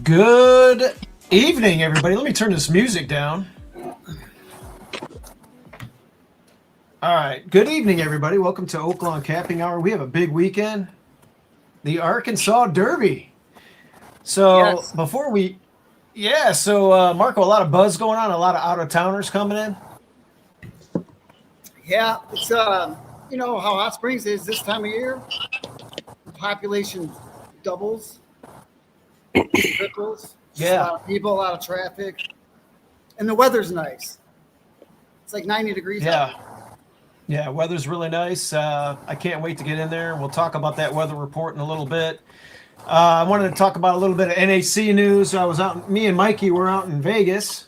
Good evening, everybody. Let me turn this music down. All right. Good evening, everybody. Welcome to Oaklawn Capping Hour. We have a big weekend, the Arkansas Derby. So Yes. before we, Marco, a lot of buzz going on, a lot of out-of-towners coming in. Yeah, it's you know how Hot Springs is this time of year. The population doubles, triples. Yeah. A lot of people, a lot of traffic, and the weather's nice. It's like 90 degrees. Yeah. Yeah, weather's really nice. I can't wait to get in there. We'll talk about that weather report in a little bit. I wanted to talk about a little bit of NHC news. Me and Mikey were out in Vegas,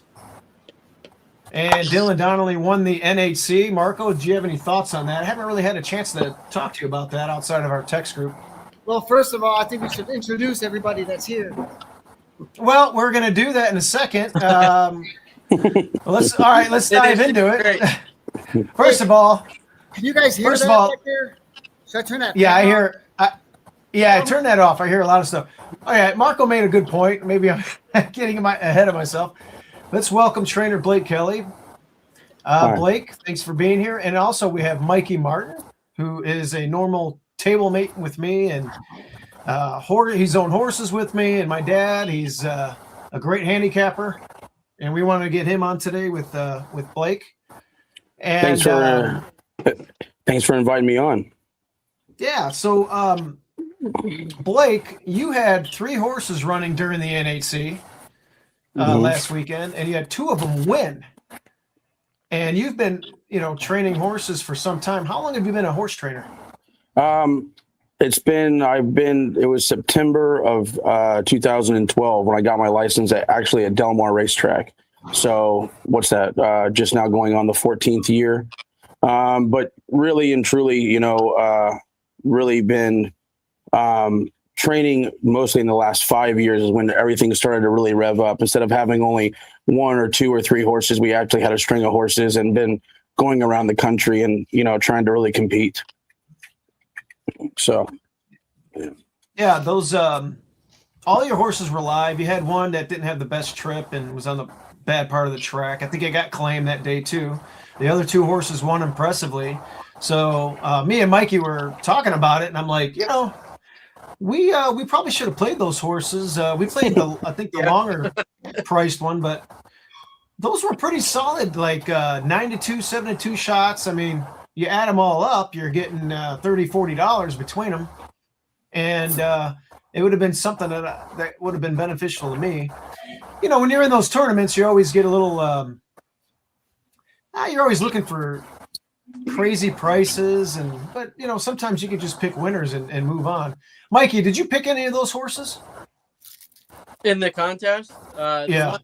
and Dylan Donnelly won the NHC. Marco, do you have any thoughts on that? I haven't really had a chance to talk to you about that outside of our text group. Well, first of all, I think we should introduce everybody that's here. Well, we're going to do that in a second. Let's dive into it. First of all, can you guys hear that back there? Should I turn that? Yeah, I hear. I turned that off. I hear a lot of stuff. All right, Marco made a good point. Maybe I'm getting ahead of myself. Let's welcome trainer Blake Kelly. Blake, thanks for being here. And also we have Mikey Martin, who is a normal table mate with me, and he's owned horses with me. And my dad, he's a great handicapper, and we want to get him on today with Blake. And thanks for inviting me on. Yeah. So, Blake, you had 3 horses running during the NHC last weekend, and you had 2 of them win. And you've been, training horses for some time. How long have you been a horse trainer? It was September of 2012 when I got my license at Del Mar Racetrack. So what's that? Just now going on the 14th year. But really and truly, really been training mostly in the last 5 years is when everything started to really rev up. Instead of having only 1 or 2 or 3 horses, we actually had a string of horses and been going around the country and, trying to really compete. So, yeah, those, all your horses were live. You had one that didn't have the best trip and was on the bad part of the track. I think it got claimed that day too. The other 2 horses won impressively. So me and Mikey were talking about it, and I'm like, we probably should have played those horses. We played the longer priced one, but those were pretty solid, like 92, 72 shots. I mean, you add them all up, you're getting $30, $40 between them, and it would have been something that would have been beneficial to me. When you're in those tournaments, you always get a little. You're always looking for crazy prices, but sometimes you can just pick winners and move on. Mikey, did you pick any of those horses in the contest? Yeah.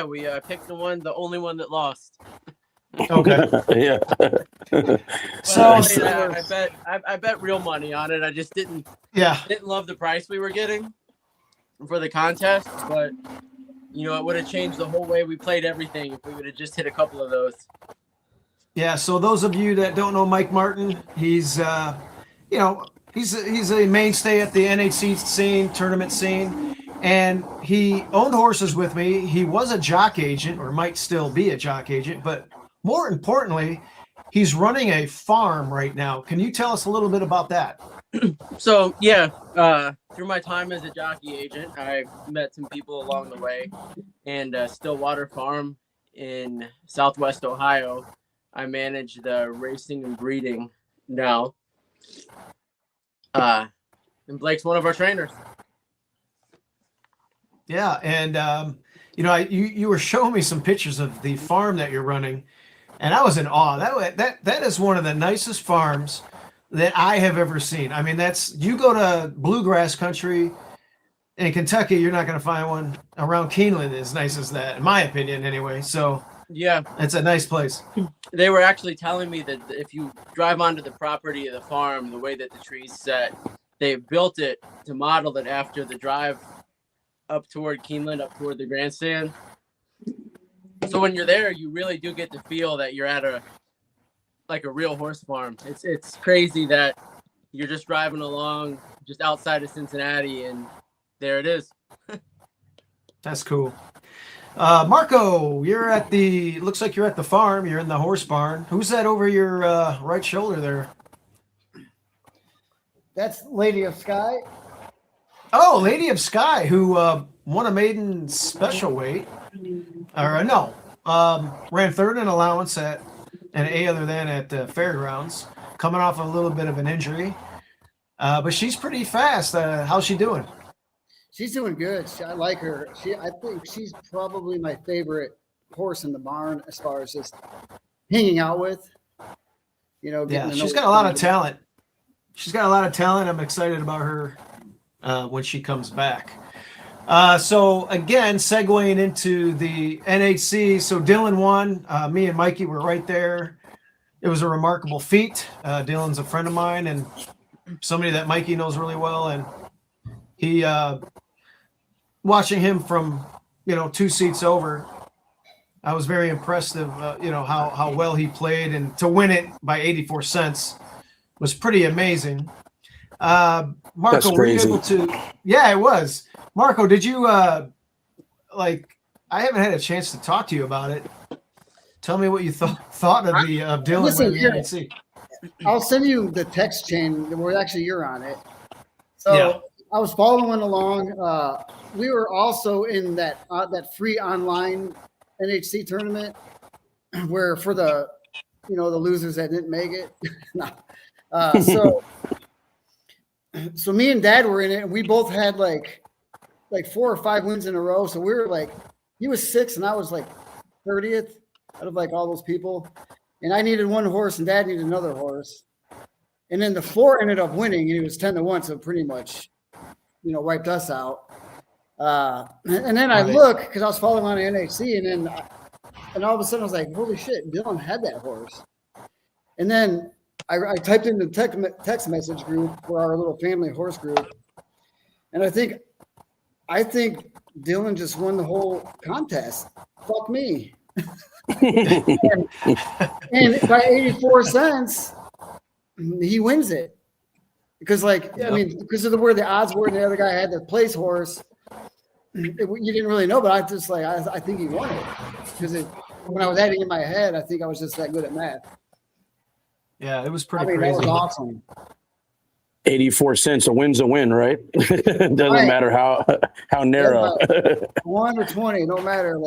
We picked the only one that lost. Okay. Yeah. So I bet real money on it. I just didn't love the price we were getting for the contest, but it would have changed the whole way we played everything if we would have just hit a couple of those. Yeah, so those of you that don't know Mike Martin, he's he's a mainstay at the NHC scene, tournament scene, and he owned horses with me. He was a jock agent, or might still be a jock agent, but more importantly, he's running a farm right now. Can you tell us a little bit about that? So, through my time as a jockey agent, I met some people along the way, and Stillwater Farm in Southwest Ohio, I manage the racing and breeding now. And Blake's one of our trainers. Yeah, and you were showing me some pictures of the farm that you're running, and I was in awe. That is one of the nicest farms that I have ever seen. I mean, you go to bluegrass country in Kentucky, you're not going to find one around Keeneland as nice as that, in my opinion, anyway. So yeah, it's a nice place. They were actually telling me that if you drive onto the property of the farm, the way that the tree's set, they built it to model it after the drive up toward Keeneland, up toward the grandstand. So when you're there, you really do get the feel that you're at a real horse farm. It's crazy that you're just driving along just outside of Cincinnati, and there it is. That's cool. Marco, looks like you're at the farm. You're in the horse barn. Who's that over your right shoulder there? That's Lady of Sky. Oh, Lady of Sky, who won a maiden special weight. Or no, ran third in allowance at an A other than at Fairgrounds, coming off a little bit of an injury. But she's pretty fast. How's she doing? She's doing good. I like her. I think she's probably my favorite horse in the barn as far as just hanging out with. Yeah, she's got a lot of talent. She's got a lot of talent. I'm excited about her when she comes back. So again, segueing into the NHC. So Dylan won. Me and Mikey were right there. It was a remarkable feat. Dylan's a friend of mine and somebody that Mikey knows really well. And he, watching him from, 2 seats over, I was very impressed of, how well he played, and to win it by 84 cents was pretty amazing. Marco, were you able to? Yeah, it was. Marco, did you I haven't had a chance to talk to you about it. Tell me what you thought of the Dylan winning the NHC. I'll send you the text chain where actually you're on it. So Yeah. I was following along. We were also in that free online NHC tournament where for the the losers that didn't make it. So me and Dad were in it, and we both had like 4 or 5 wins in a row. So we were like, he was 6th and I was like 30th out of all those people. And I needed one horse and Dad needed another horse. And then the floor ended up winning, and he was 10-1, so pretty much, wiped us out. And then I look, because I was following on the NHC, and all of a sudden I was like, holy shit, Dylan had that horse. And then I typed in the text message group for our little family horse group, and I think Dylan just won the whole contest. Fuck me. and by 84 cents, he wins it. Because because of where the odds were, and the other guy had the place horse, you didn't really know, but I just I think he won it. Because when I was adding in my head, I think I was just that good at math. Yeah, it was pretty crazy. That was awesome. 84 cents, a win's a win, right? It doesn't matter how narrow. 1 or 20, no matter.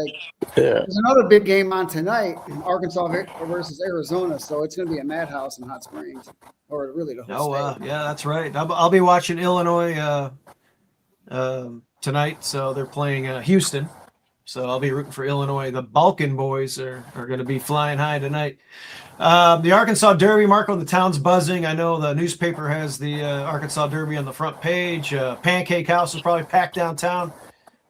There's another big game on tonight, Arkansas versus Arizona, so it's going to be a madhouse in Hot Springs, or really the whole state. Yeah, that's right. I'll be watching Illinois tonight, so they're playing Houston. So I'll be rooting for Illinois. The Balkan boys are going to be flying high tonight. The Arkansas Derby, Marco, the town's buzzing. I know the newspaper has the Arkansas Derby on the front page. Pancake House is probably packed downtown.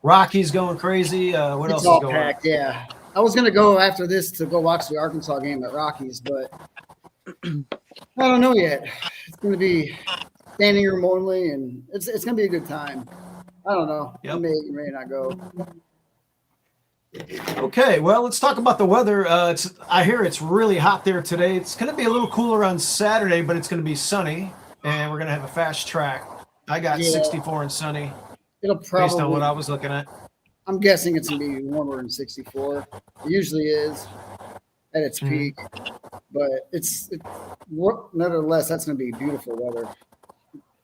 Rocky's going crazy. What else is going packed, on? Yeah. I was going to go after this to go watch the Arkansas game at Rocky's, but I don't know yet. It's going to be standing room only, and it's going to be a good time. I don't know. Yep. I may not go. Okay, well, let's talk about the weather. I hear it's really hot there today. It's going to be a little cooler on Saturday, but it's going to be sunny, and we're going to have a fast track. I got 64 and sunny. It'll probably, based on what I was looking at. I'm guessing it's going to be warmer than 64. It usually is at its peak, but it's nevertheless, that's going to be beautiful weather.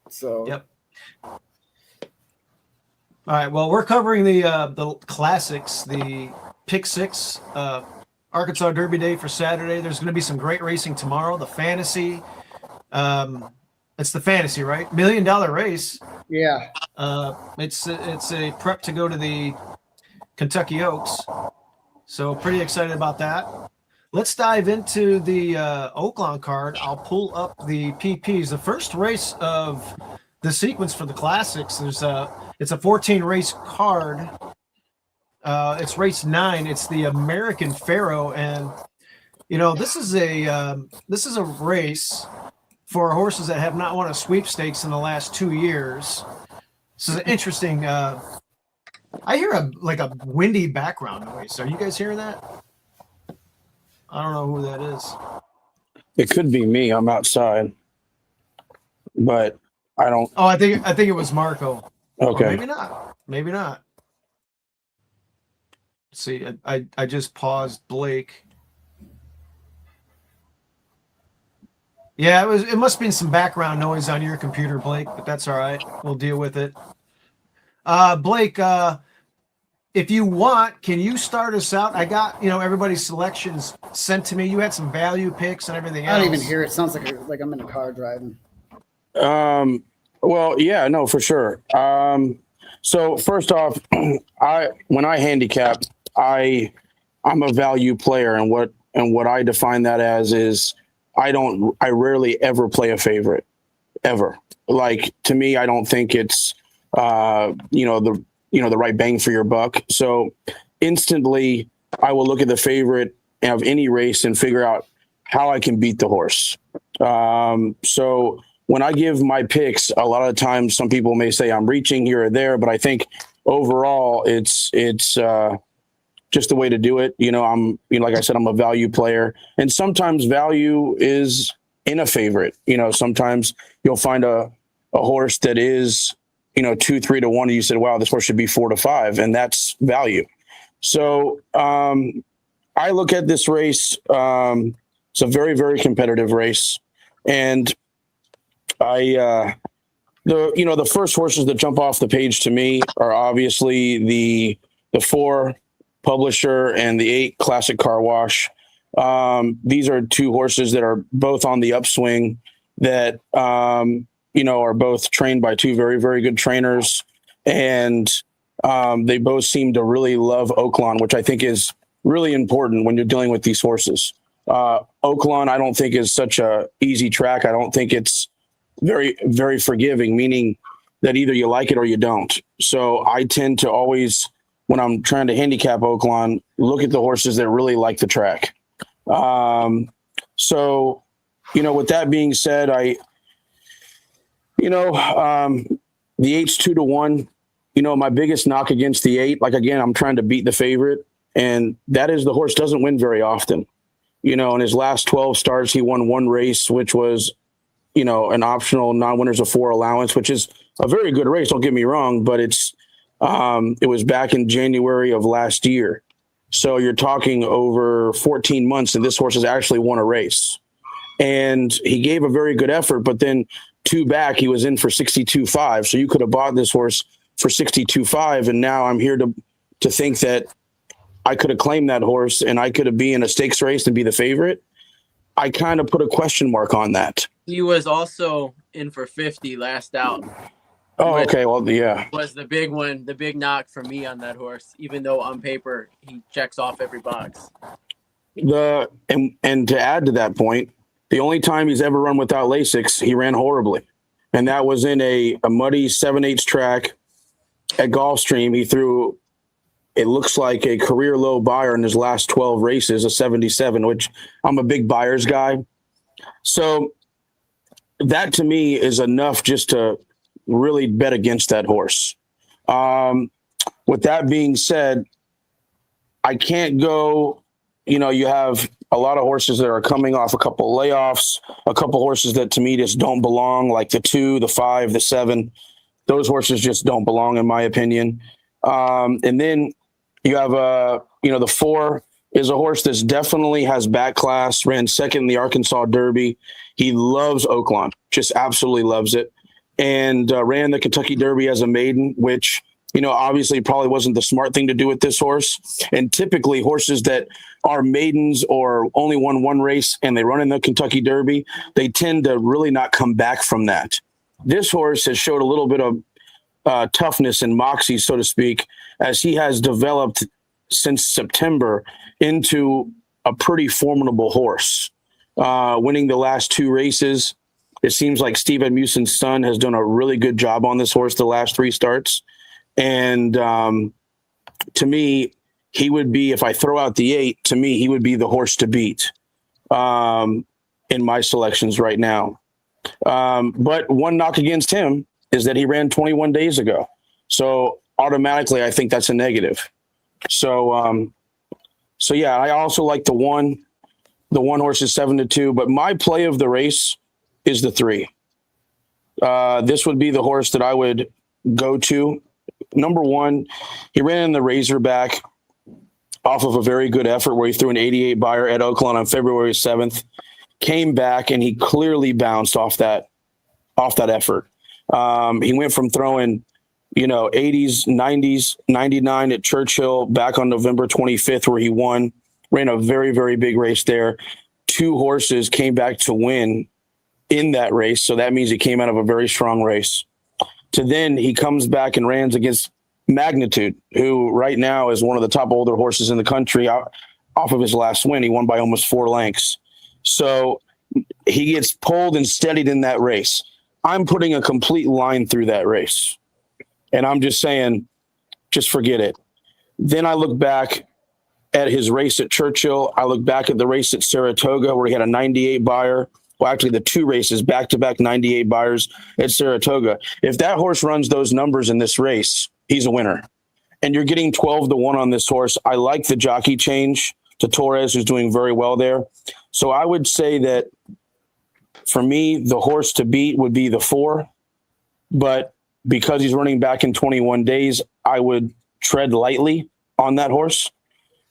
So. Yep. All right. Well, we're covering the Classix, the Pick 6, Arkansas Derby Day for Saturday. There's going to be some great racing tomorrow. The Fantasy, it's the Fantasy, right? $1 million race. Yeah. It's a prep to go to the Kentucky Oaks. So pretty excited about that. Let's dive into the Oaklawn card. I'll pull up the PPs. The first race of the sequence for the Classix, it's a 14 race card. It's race 9. It's the American Pharaoh, and this is a race for horses that have not won a sweepstakes in the last 2 years. This is an interesting. I hear a windy background noise. Are you guys hearing that? I don't know who that is. It could be me. I'm outside, but I don't. Oh, I think it was Marco. Okay. Or maybe not. Let's see, I just paused Blake. Yeah, it must have been some background noise on your computer, Blake, but that's all right. We'll deal with it. Blake, if you want, can you start us out? I got, everybody's selections sent to me. You had some value picks and everything else. I don't even hear it. It sounds like I'm in a car driving. Well, yeah, no, for sure. So first off, when I handicap, I'm a value player, and what I define that as is I rarely ever play a favorite, ever. Like, to me, I don't think it's the right bang for your buck. So instantly I will look at the favorite of any race and figure out how I can beat the horse. So when I give my picks, a lot of times some people may say I'm reaching here or there, but I think overall it's just the way to do it. Like I said, I'm a value player, and sometimes value is in a favorite. Sometimes you'll find a horse that is, 2-3 to 1. And you said, wow, this horse should be 4 to 5. And that's value. So, I look at this race. It's a very, very competitive race. And the first horses that jump off the page to me are obviously the 4 Publisher and the 8 Classic Car Wash. These are 2 horses that are both on the upswing that, are both trained by 2 very, very good trainers. And they both seem to really love Oaklawn, which I think is really important when you're dealing with these horses. Oaklawn, I don't think, is such a easy track. I don't think it's very, very forgiving, meaning that either you like it or you don't. So I tend to always, when I'm trying to handicap Oaklawn, look at the horses that really like the track. So, with that being said, the 8's 2 to 1. My biggest knock against the 8, like, again, I'm trying to beat the favorite, and that is the horse doesn't win very often. In his last 12 starts, he won 1 race, which was, an optional non-winners of 4 allowance, which is a very good race. Don't get me wrong, but it was back in January of last year. So you're talking over 14 months, and this horse has actually won a race. And he gave a very good effort, but then 2 back, he was in for 62.5. So you could have bought this horse for 62.5, and now I'm here to think that I could have claimed that horse and I could have been in a stakes race and be the favorite. I kind of put a question mark on that. He was also in for 50 last out. Oh, okay. Well, yeah. Was the big one, the big knock for me on that horse, even though on paper he checks off every box. And to add to that point, the only time he's ever run without Lasix, he ran horribly. And that was in a muddy 7/8 track at Gulfstream. He threw, it looks like, a career low buyer in his last 12 races, a 77, which I'm a big buyers guy. So that to me is enough just to really bet against that horse. With that being said, I can't go, you have a lot of horses that are coming off a couple layoffs, a couple horses that to me just don't belong, like the 2, the 5, the 7. Those horses just don't belong, in my opinion. And then you have, the 4 is a horse that definitely has back class, ran second in the Arkansas Derby. He loves Oaklawn, just absolutely loves it. And ran the Kentucky Derby as a maiden, which, obviously probably wasn't the smart thing to do with this horse. And typically horses that are maidens or only won 1 race and they run in the Kentucky Derby, they tend to really not come back from that. This horse has showed a little bit of toughness and moxie, so to speak, as he has developed since September into a pretty formidable horse, winning the last 2 races. It seems like Steve Edmuson's son has done a really good job on this horse the last 3 starts. And to me, he would be, if I throw out the 8, to me, he would be the horse to beat in my selections right now. But one knock against him is that he ran 21 days ago. So automatically, I think that's a negative. So yeah, I also like the 1. The 1 horse is 7 to 2, but my play of the race is the 3. This would be the horse that I would go to. Number 1, he ran in the Razorback off of a very good effort where he threw an 88 buyer at Oaklawn on February 7th, came back, and he clearly bounced off that effort. He went from throwing, 80s, 90s, 99 at Churchill back on November 25th where he won, ran a very, very big race there. 2 horses came back to win in that race. So that means he came out of a very strong race. to then he comes back and runs against Magnitude, who right now is one of the top older horses in the country. Off of his last win, he won by almost 4 lengths. So he gets pulled and steadied in that race. I'm putting a complete line through that race. And I'm just saying, just forget it. Then I look back at his race at Churchill. I look back at the race at Saratoga where he had a 98 buyer. Well, actually the 2 races, back-to-back 98 buyers at Saratoga. If that horse runs those numbers in this race, he's a winner. And you're getting 12-1 on this horse. I like the jockey change to Torres, who's doing very well there. So I would say that for me, the horse to beat would be the 4. But because he's running back in 21 days, I would tread lightly on that horse.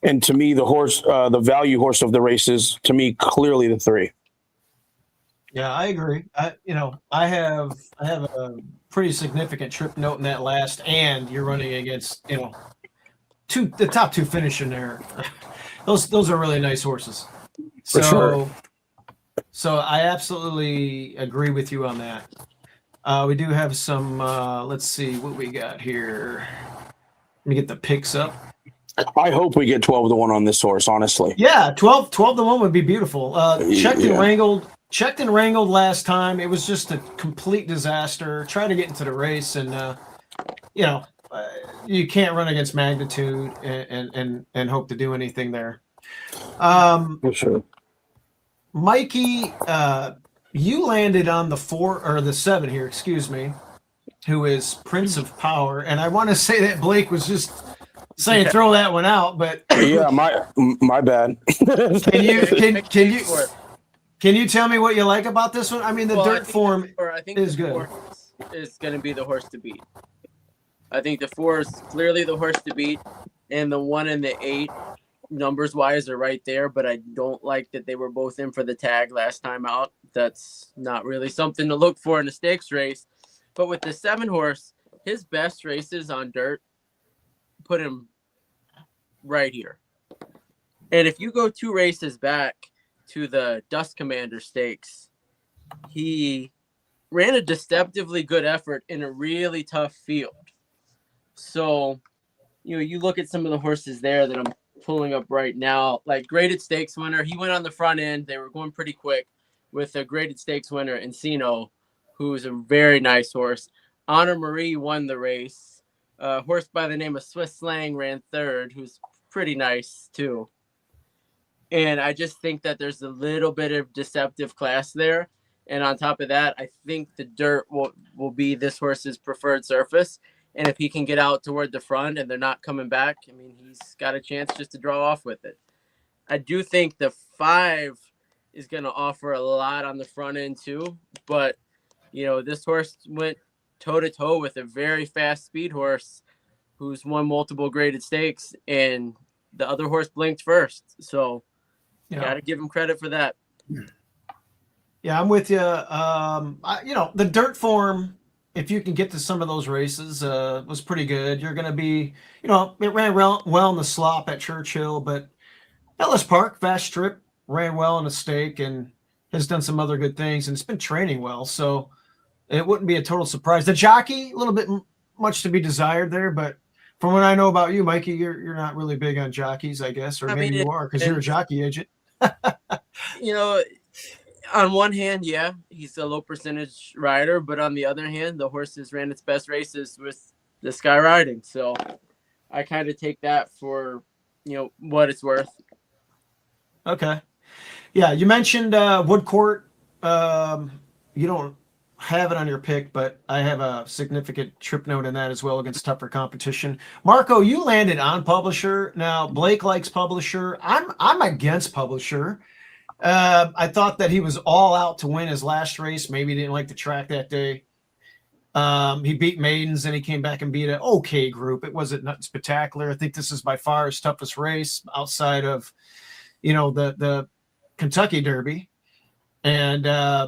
And to me, the horse, the value horse of the race is, to me, clearly the 3. Yeah, I agree. I have a pretty significant trip note in that last, and you're running against, the top 2 finish in there. Those are really nice horses. For sure. So I absolutely agree with you on that. We do have some, let's see what we got here. Let me get the picks up. I hope we get 12-1 on this horse, honestly. Yeah, 12-1 would be beautiful. Checked and wrangled last time. It was just a complete disaster. Tried to get into the race, and you can't run against Magnitude and hope to do anything there. For sure. Mikey, you landed on the 4 or the 7 here, excuse me, who is Prince of Power, and I want to say that Blake was just saying throw that one out, but yeah, my bad. Can you tell me what you like about this one? I mean, the dirt form is good. Is going to be the horse to beat. I think the 4 is clearly the horse to beat, and the 1 and the 8, numbers wise, are right there. But I don't like that they were both in for the tag last time out. That's not really something to look for in a stakes race. But with the 7 horse, his best races on dirt put him right here. And if you go 2 races back to the Dust Commander Stakes, he ran a deceptively good effort in a really tough field. So, you look at some of the horses there that I'm pulling up right now, like graded stakes winner. He went on the front end. They were going pretty quick with a graded stakes winner, Encino, who's a very nice horse. Honor Marie won the race. A horse by the name of Swiss Slang ran 3rd, who's pretty nice too. And I just think that there's a little bit of deceptive class there. And on top of that, I think the dirt will be this horse's preferred surface. And if he can get out toward the front and they're not coming back, I mean, he's got a chance just to draw off with it. I do think the 5 is going to offer a lot on the front end too. But, this horse went toe-to-toe with a very fast speed horse who's won multiple graded stakes, and the other horse blinked first. So got to give him credit for that. Yeah, I'm with you. The dirt form, if you can get to some of those races, was pretty good. You're going to be, it ran well in the slop at Churchill, but Ellis Park, fast trip, ran well in a stake and has done some other good things, and it's been training well. So it wouldn't be a total surprise. The jockey, a little bit much to be desired there, but from what I know about you, Mikey, you're not really big on jockeys, I guess, or maybe you are because you're a jockey agent. On one hand, yeah, he's a low percentage rider, but on the other hand, the horse has ran its best races with the Sky Riding. So I kind of take that for, what it's worth. Okay. Yeah, you mentioned Woodcourt. You don't have it on your pick, but I have a significant trip note in that as well against tougher competition. Marco, you landed on Publisher. Now, Blake likes Publisher. I'm against Publisher. I thought that he was all out to win his last race. Maybe he didn't like the track that day. He beat Maidens, and he came back and beat an okay group. It wasn't nothing spectacular. I think this is by far his toughest race outside of, the Kentucky Derby. And I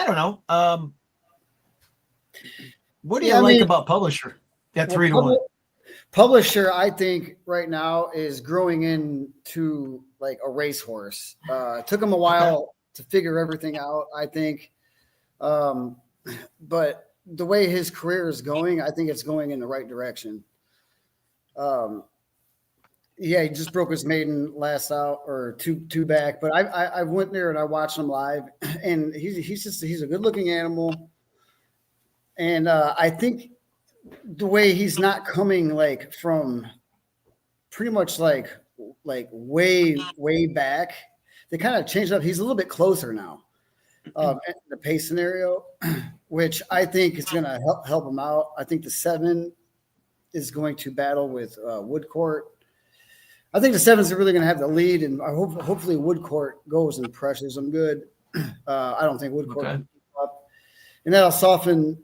don't know. What do you like about Publisher at 3-1? Publisher, I think right now is growing into like a racehorse. Took him a while to figure everything out, I think. But the way his career is going, I think it's going in the right direction. Yeah, he just broke his maiden last out or two back, but I went there and I watched him live, and he's a good looking animal, and I think the way he's not coming like from pretty much like way back, they kind of changed up. He's a little bit closer now, in the pace scenario, which I think is going to help him out. I think the 7 is going to battle with Woodcourt. I think the 7's really going to have the lead, and hopefully Woodcourt goes and pressures him good. I don't think Woodcourt can keep up, and that'll soften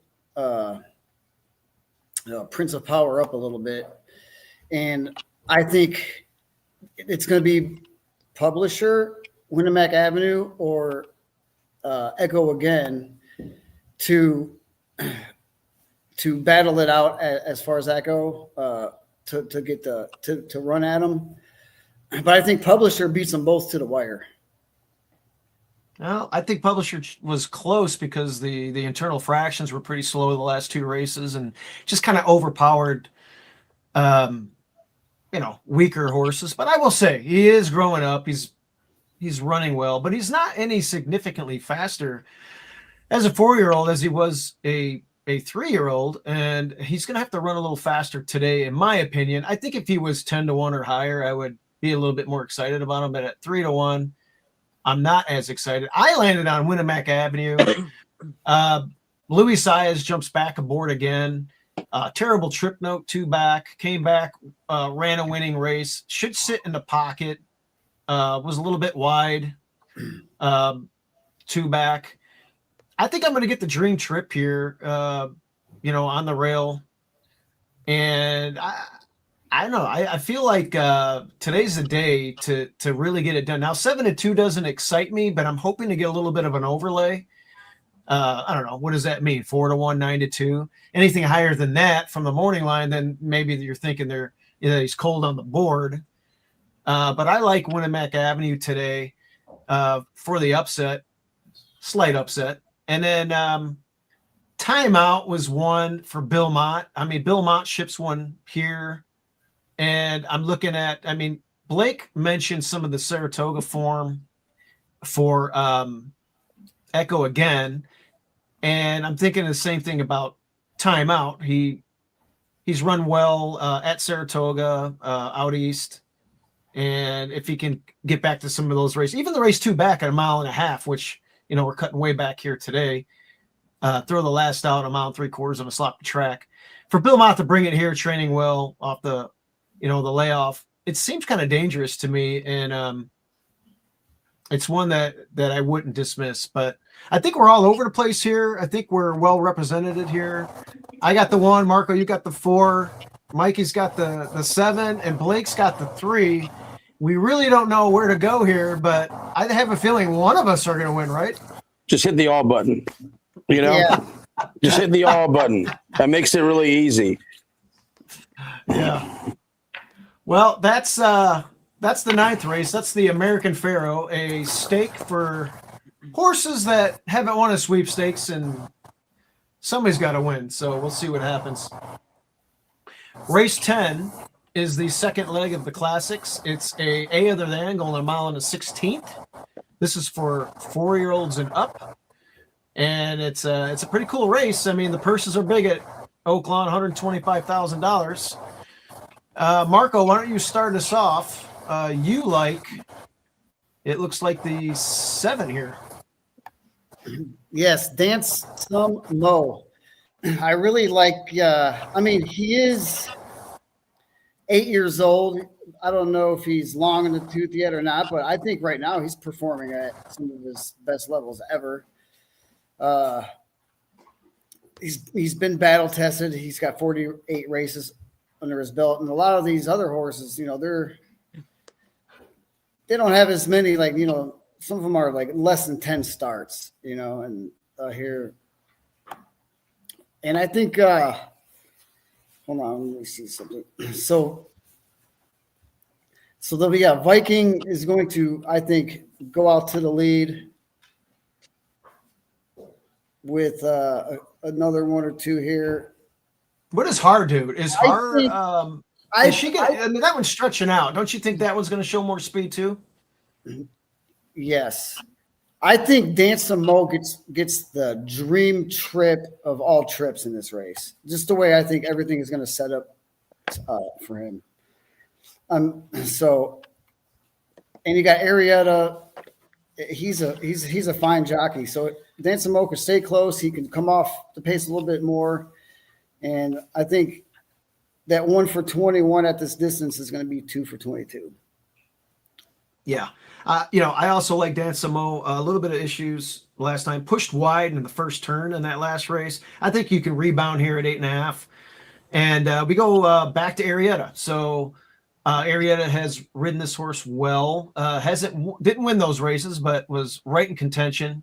Prince of Power up a little bit. And I think it's going to be Publisher, Winnemac Avenue, or Echo again to battle it out as far as that go, to get to run at them. But I think Publisher beats them both to the wire. Well, I think Publisher was close because the internal fractions were pretty slow the last 2 races and just kind of overpowered, weaker horses. But I will say he is growing up. He's running well, but he's not any significantly faster as a 4-year-old as he was a 3-year-old, and he's going to have to run a little faster today, in my opinion. I think if he was 10-1 or higher, I would be a little bit more excited about him. But at 3-1, I'm not as excited. I landed on Winnemac Avenue. Louis Saez jumps back aboard again. Terrible trip note, 2 back, came back, ran a winning race. Should sit in the pocket. Was a little bit wide. 2 back. I think I'm going to get the dream trip here, on the rail. And I don't know. I feel like today's the day to really get it done. Now, 7-2 doesn't excite me, but I'm hoping to get a little bit of an overlay. I don't know. What does that mean? 4-1, 9-2. Anything higher than that from the morning line, then maybe you're thinking he's cold on the board. But I like Winnemac Avenue today for the upset, slight upset. And then Timeout was one for Bill Mott. I mean, Bill Mott ships one here. And I'm looking at, Blake mentioned some of the Saratoga form for Echo again. And I'm thinking the same thing about Timeout. He's run well at Saratoga, out east. And if he can get back to some of those races, even the race 2 back at 1.5 miles, which, we're cutting way back here today, throw the last out 1 3/4 miles on a sloppy track. For Bill Mott to bring it here, training well off the layoff, it seems kind of dangerous to me. And it's one that I wouldn't dismiss. But I think we're all over the place here. I think we're well represented here. I got the 1, Marco, you got the 4, Mikey's got the 7, and Blake's got the 3. We really don't know where to go here, but I have a feeling one of us are going to win, right? Just hit the all button, Yeah. Just hit the all button. That makes it really easy. Yeah. Well, that's the 9th race. That's the American Pharaoh, a stake for horses that haven't won a sweepstakes, and somebody's got to win. So we'll see what happens. Race 10 is the second leg of the Classix. It's a other than going 1 16 miles. This is for 4-year-olds and up, and it's a pretty cool race. I mean, the purses are big at Oaklawn, $125,000. Marco, why don't you start us off? It looks like the 7 here. Yes, Dance Some Mo. I really like. He is 8 years old. I don't know if he's long in the tooth yet or not, but I think right now he's performing at some of his best levels ever. He's been battle tested. He's got 48 races under his belt, and a lot of these other horses, they don't have as many. Some of them are like less than 10 starts. And here, and I think. Hold on, let me see something. So then we got Viking is going to, I think, go out to the lead. with another one or two here. What does Har do? Is Har think- is she I mean, that one's stretching out. Don't you think that one's going to show more speed too? Yes. I think Dance Some Mo gets the dream trip of all trips in this race. Just the way I think everything is going to set up for him. So, and you got Arietta. He's a fine jockey. So Dance Some Mo can stay close. He can come off the pace a little bit more. And I think that 1 for 21 at this distance is going to be 2 for 22. Yeah. I also like Dan Samo. A little bit of issues last time. Pushed wide in the first turn in that last race. I think you can rebound here at 8.5. And we go back to Arietta. So Arietta has ridden this horse well. Didn't win those races, but was right in contention.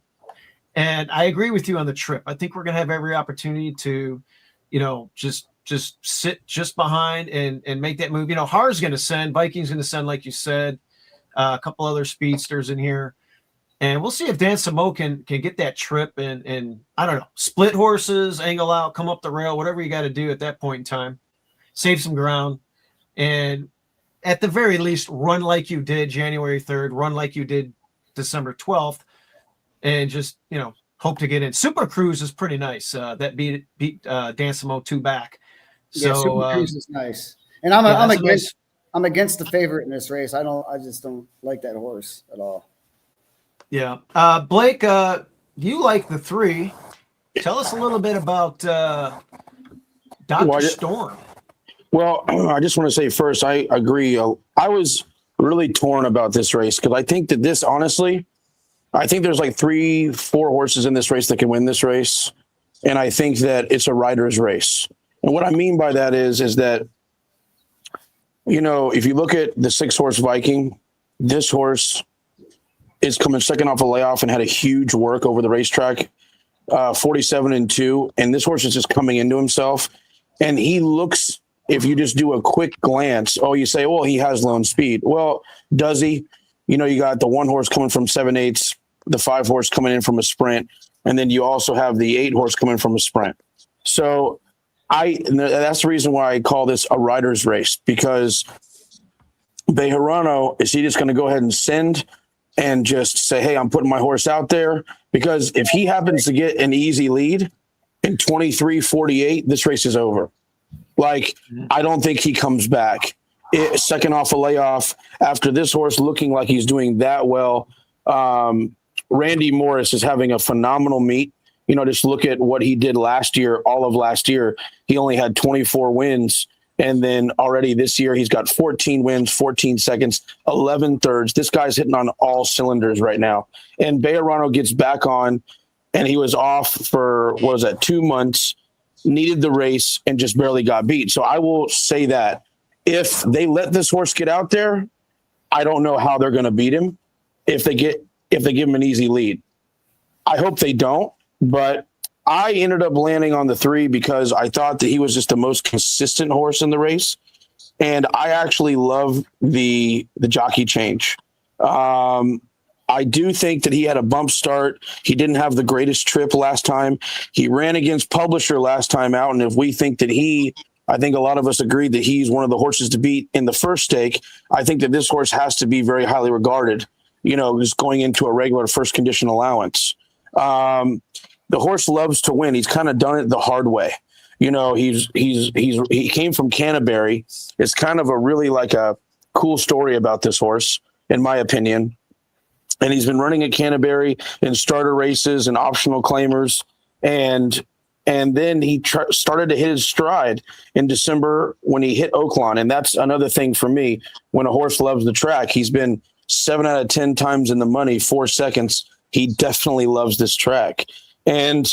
And I agree with you on the trip. I think we're going to have every opportunity to, just sit just behind and make that move. Har's going to send. Viking's going to send, like you said. A couple other speedsters in here, and we'll see if Dan Samo can get that trip and I don't know, split horses, angle out, come up the rail, whatever you got to do at that point in time, save some ground, and at the very least run like you did January 3rd, run like you did December 12th, and just hope to get in. Super Cruise is pretty nice. That beat Dan Samo 2 back. So Super Cruise is nice, and I'm against the favorite in this race. I just don't like that horse at all. Yeah. Blake, you like the 3. Tell us a little bit about Dr. Storm. Well, I just want to say first, I agree. I was really torn about this race because I think that this, honestly, I think there's like 3-4 horses in this race that can win this race. And I think that it's a rider's race. And what I mean by that is that, if you look at the 6-horse Viking, this horse is coming second off a layoff and had a huge work over the racetrack, 47-2. And this horse is just coming into himself. And he looks, if you just do a quick glance, you say, well, he has lone speed. Well, does he? You got the 1 horse coming from 7/8, the 5 horse coming in from a sprint. And then you also have the 8 horse coming from a sprint. So that's the reason why I call this a rider's race, because Bejarano, is he just going to go ahead and send and just say, hey, I'm putting my horse out there? Because if he happens to get an easy lead in 23:48, this race is over. I don't think he comes back. Second off a layoff after this horse looking like he's doing that well. Randy Morris is having a phenomenal meet. Just look at what he did last year, all of last year. He only had 24 wins. And then already this year, he's got 14 wins, 14 seconds, 11 thirds. This guy's hitting on all cylinders right now. And Bejarano gets back on, and he was off for, 2 months, needed the race, and just barely got beat. So I will say that if they let this horse get out there, I don't know how they're going to beat him if they give him an easy lead. I hope they don't. But I ended up landing on the 3 because I thought that he was just the most consistent horse in the race. And I actually love the jockey change. I do think that he had a bump start. He didn't have the greatest trip last time. He ran against Publisher last time out. And if we think that I think a lot of us agreed that he's one of the horses to beat in the first stake. I think that this horse has to be very highly regarded, just going into a regular first condition allowance. The horse loves to win. He's kind of done it the hard way. He came from Canterbury. It's kind of a really a cool story about this horse, in my opinion. And he's been running at Canterbury in starter races and optional claimers. And then he started to hit his stride in December when he hit Oaklawn. And that's another thing for me. When a horse loves the track, he's been 7 out of 10 times in the money, 4 seconds. He definitely loves this track. And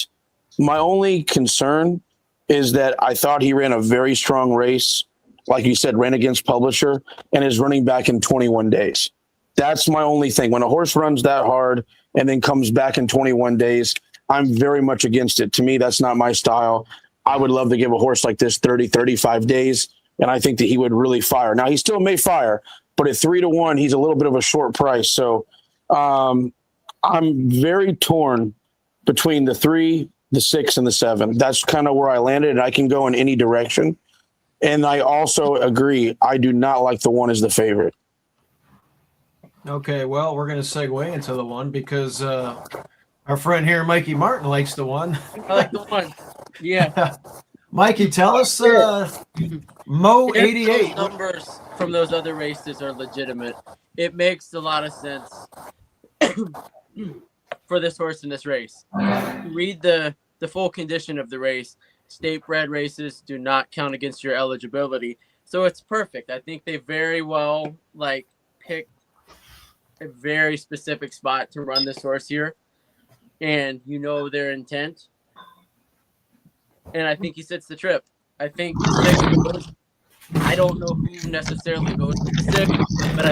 my only concern is that I thought he ran a very strong race. Like you said, ran against Publisher and is running back in 21 days. That's my only thing. When a horse runs that hard and then comes back in 21 days, I'm very much against it. To me, that's not my style. I would love to give a horse like this 30, 35 days. And I think that he would really fire. Now, he still may fire, but at 3-1, he's a little bit of a short price. So I'm very torn between the 3 the 6 and the 7. That's kind of where I landed, and I can go in any direction. And I also agree, I do not like the 1 as the favorite. Okay, well, we're going to segue into the 1 because our friend here, Mikey Martin, likes the 1. I like the 1. Yeah. Mikey, tell us Mo If 88. those numbers from those other races are legitimate, it makes a lot of sense for this horse in this race. Read the full condition of the race. State bred races do not count against your eligibility. So it's perfect. I think they very well picked a very specific spot to run this horse here. And you know their intent. And I think he sits the trip. I think the 6 goes, I don't know who necessarily goes to the 6, but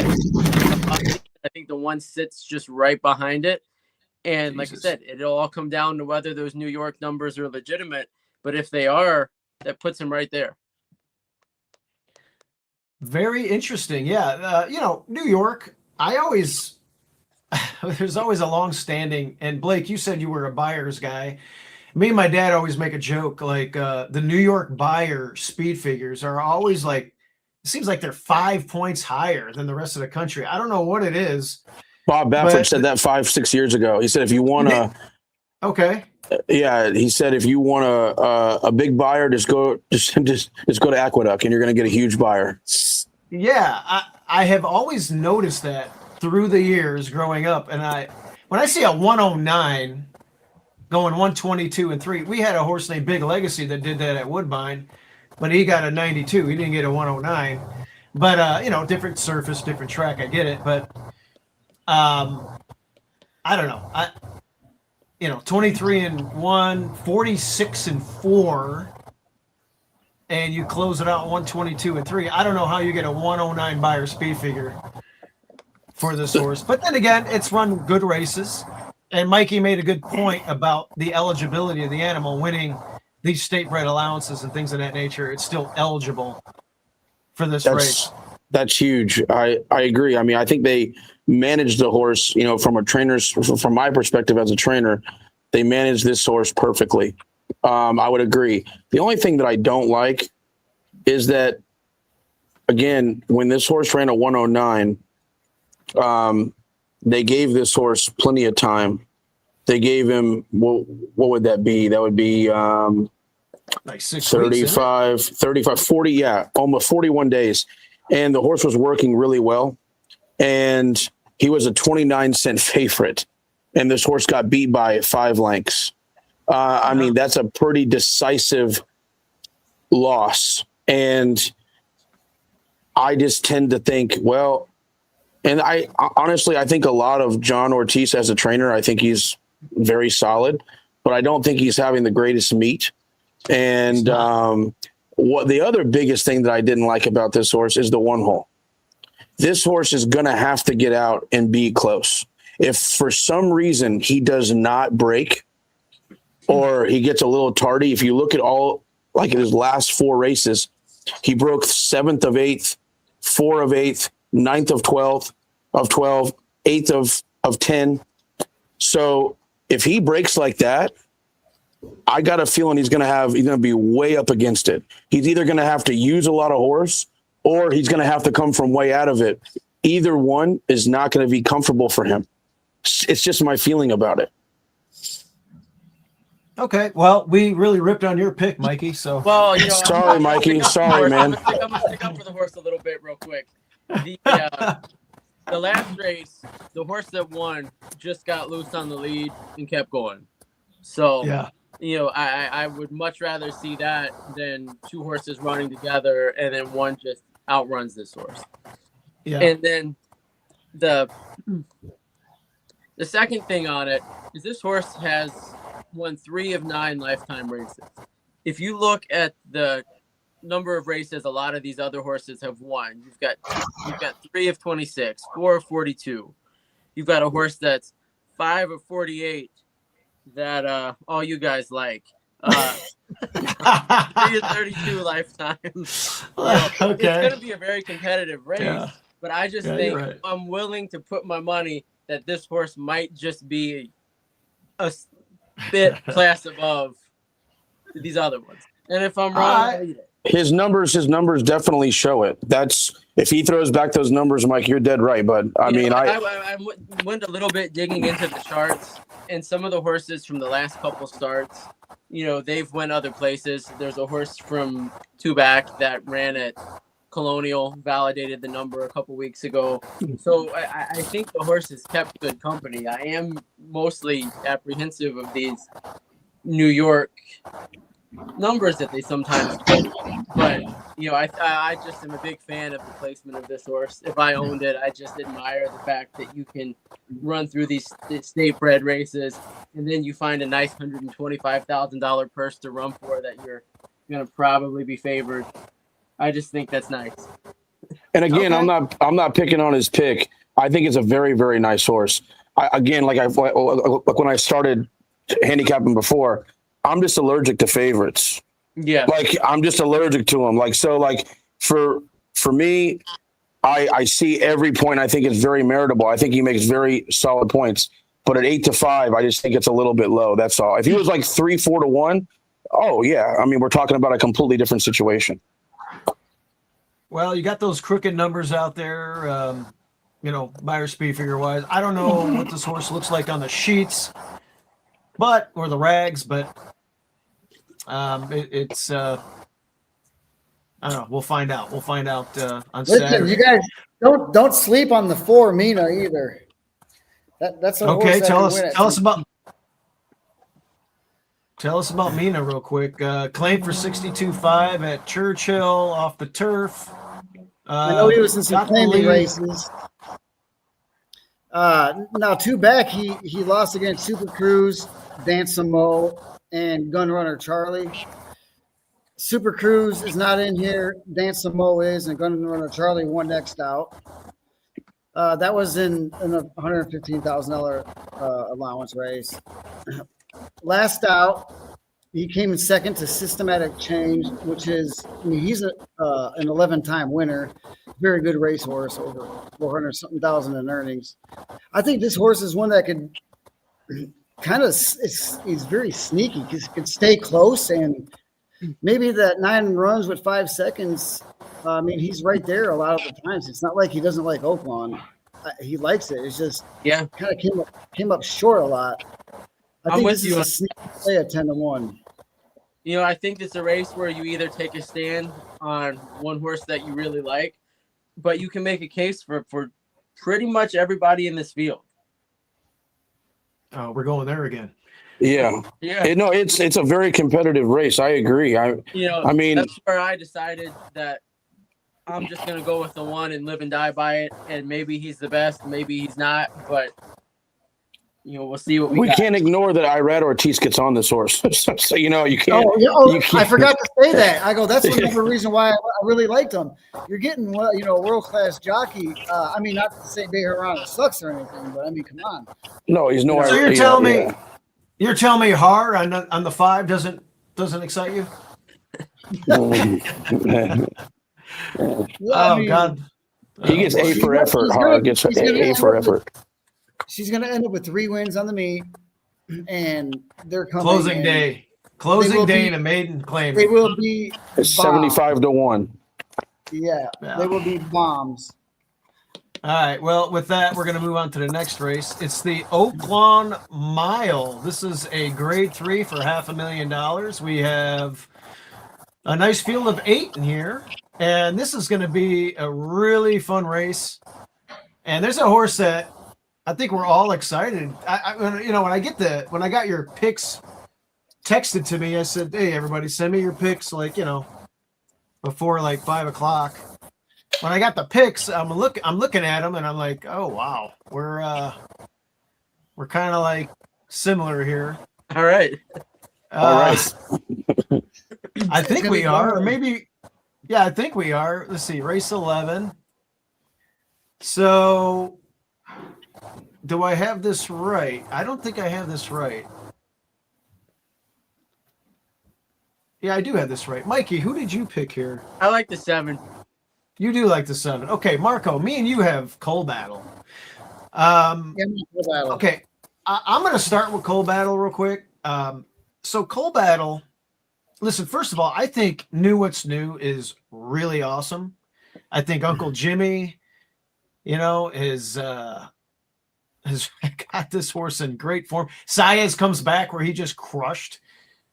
I think the 1 sits just right behind it. And like I said, it'll all come down to whether those New York numbers are legitimate. But if they are, that puts him right there. Very interesting. Yeah. New York, there's always a long-standing, and Blake, you said you were a Buyers guy. Me and my dad always make a joke, the New York Buyer speed figures are always it seems like they're 5 points higher than the rest of the country. I don't know what it is. Bob Baffert said that 5-6 years ago. He said, if you want to, okay. Yeah, he said if you want a big buyer, just go to Aqueduct, and you're going to get a huge buyer. Yeah, I have always noticed that through the years growing up, and when I see a 109 going 122 and 3, we had a horse named Big Legacy that did that at Woodbine, but he got a 92. He didn't get a 109. But different surface, different track. I get it, but I don't know. 23 and 1, 46 and 4, and you close it out 122 and 3. I don't know how you get a 109 Buyer speed figure for this horse. But then again, it's run good races. And Mikey made a good point about the eligibility of the animal winning these state bred allowances and things of that nature. It's still eligible for this race. That's huge. I agree. I mean, I think they managed the horse, from my perspective as a trainer, they managed this horse perfectly. I would agree. The only thing that I don't like is that, again, when this horse ran a 109, they gave this horse plenty of time. They gave him, what would that be? That would be 35, 40, yeah, almost 41 days. And the horse was working really well. And he was a 29-cent favorite. And this horse got beat by 5 lengths. I mean, that's a pretty decisive loss. And I just tend to think, well, and I honestly, I think a lot of John Ortiz as a trainer, I think he's very solid, but I don't think he's having the greatest meet. And what the other biggest thing that I didn't like about this horse is the 1 hole. This horse is going to have to get out and be close. If for some reason he does not break or he gets a little tardy, if you look at all, like his last 4 races, he broke 7th of 8th, 4 of 8th, 9th of 12th, 8th of 10. So if he breaks like that, I got a feeling he's going to be way up against it. He's either going to have to use a lot of horse or he's going to have to come from way out of it. Either one is not going to be comfortable for him. It's just my feeling about it. Okay, well, we really ripped on your pick, Mikey. So, well, sorry, Mikey. Sorry, man. I'm gonna stick up for the horse a little bit, real quick. The last race, the horse that won just got loose on the lead and kept going. So, yeah, I would much rather see that than 2 horses running together and then one just outruns this horse. Yeah, and then the second thing on it is this horse has won 3 of 9 lifetime races. If you look at the number of races a lot of these other horses have won, you've got 3 of 26, 4 of 42. You've got a horse that's 5 of 48 that all you guys like. 3 of 32 lifetimes. Okay. It's going to be a very competitive race, but I just think right. I'm willing to put my money that this horse might just be a bit class above these other ones. And if I'm wrong, his numbers definitely show it. That's if he throws back those numbers, Mike, you're dead right. But I went a little bit digging into the charts, and some of the horses from the last couple starts, they've went other places. There's a horse from two back that ran at Colonial, validated the number a couple weeks ago. So I think the horse has kept good company. I am mostly apprehensive of these New York numbers that they sometimes get. But, I just am a big fan of the placement of this horse. If I owned it, I just admire the fact that you can run through these state bred races and then you find a nice $125,000 purse to run for that you're going to probably be favored. I just think that's nice. And again, I'm not picking on his pick. I think it's a very, very nice horse. When I started handicapping before, I'm just allergic to favorites. Yeah. Like I'm just allergic to them. For me, I see every point. I think it's very meritable. I think he makes very solid points. But at 8-5, I just think it's a little bit low. That's all. If he was like 3-4-1, oh yeah. I mean, we're talking about a completely different situation. Well, you got those crooked numbers out there, buyer speed figure wise. I don't know what this horse looks like on the sheets, or the rags, but it's I don't know. We'll find out. We'll find out on Saturday. You guys don't sleep on the 4 Mina either. That's a okay. horse Tell us about Mina real quick. Claimed for 62.5 at Churchill off the turf. I know he was in some claiming races. Now, two back, he lost against Super Cruise, Dance Some Mo, and Gun Runner Charlie. Super Cruise is not in here. Dance Some Mo is, and Gun Runner Charlie won next out. That was in a $115,000 allowance race. Last out, he came in second to Systematic Change, which is, he's an 11-time winner. Very good racehorse, over 400-something thousand in earnings. I think this horse is one that could kind of, he's very sneaky. He could stay close, and maybe that 9 runs with 5 seconds. He's right there a lot of the times. It's not like he doesn't like Oaklawn. He likes it. It's just kind of came up short a lot. I think this is a sneaky play at 10-1. I think it's a race where you either take a stand on one horse that you really like, but you can make a case for pretty much everybody in this field. Oh, we're going there again. Yeah. It's a very competitive race. I agree. That's where I decided that I'm just going to go with the one and live and die by it. And maybe he's the best, maybe he's not, but we'll see what we got. Can't ignore that Irad Ortiz gets on this horse. So, you can't. You can't. I forgot to say that. I go, that's another reason why I really liked him. You're getting, a world-class jockey. Not to say Bejarano sucks or anything, but come on. No, he's nowhere. So you're telling me, you're telling me Har on the 5 doesn't excite you? God. He gets A for effort. Har gets A for effort. She's going to end up with 3 wins on the meet, and they're coming. Closing day in a maiden claim. They will be 75-1. Yeah, they will be bombs. All right. Well, with that, we're going to move on to the next race. It's the Oaklawn Mile. This is a grade 3 for $500,000. We have a nice field of 8 in here, and this is going to be a really fun race. And there's a horse that I think we're all excited. When I got your picks texted to me, I said, "Hey, everybody, send me your picks." Before 5 o'clock. When I got the picks, I'm looking at them, and I'm like, "Oh wow, we're kind of similar here." All right. All right. I think we are, or maybe, I think we are. Let's see, race 11. So. Do I have this right? I don't think I have this right. Yeah, I do have this right. Mikey, who did you pick here? I like the 7. You do like the 7. Okay, Marco, me and you have Coal Battle. Okay, I'm going to start with Coal Battle real quick. So Coal Battle. Listen, first of all, I think Knew What's New is really awesome. I think Uncle Jimmy, has got this horse in great form. Saez comes back where he just crushed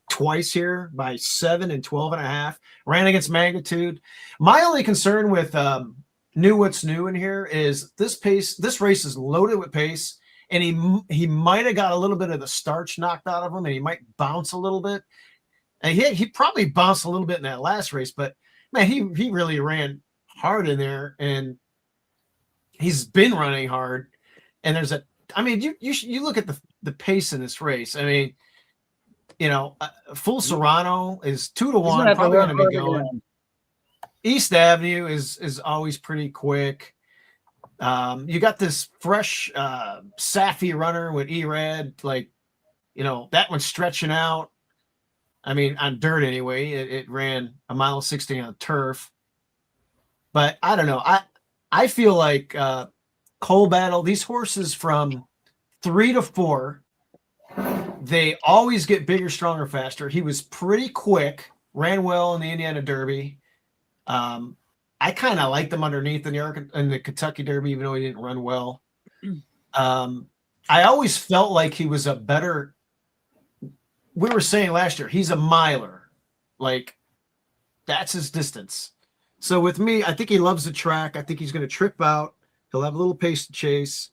twice here by 7 and 12.5. Ran against Magnitude. My only concern with Knew What's New in here is this race is loaded with pace, and he might have got a little bit of the starch knocked out of him, and he might bounce a little bit. And he probably bounced a little bit in that last race, but man, he really ran hard in there, and he's been running hard. And you look at the pace in this race. I mean, Full Serrano is 2-1, probably going to be going. Again. East Avenue is always pretty quick. You got this fresh Safi runner with Erad, that one's stretching out. I mean, on dirt anyway. It ran 1.60 on turf. But I don't know. I feel like Coal Battle, these horses from 3 to 4, they always get bigger, stronger, faster. He was pretty quick, ran well in the Indiana Derby. I kind of liked him underneath in the Kentucky Derby, even though he didn't run well. I always felt like he was a better. We were saying last year, he's a miler. That's his distance. So with me, I think he loves the track. I think he's going to trip out. He'll have a little pace to chase.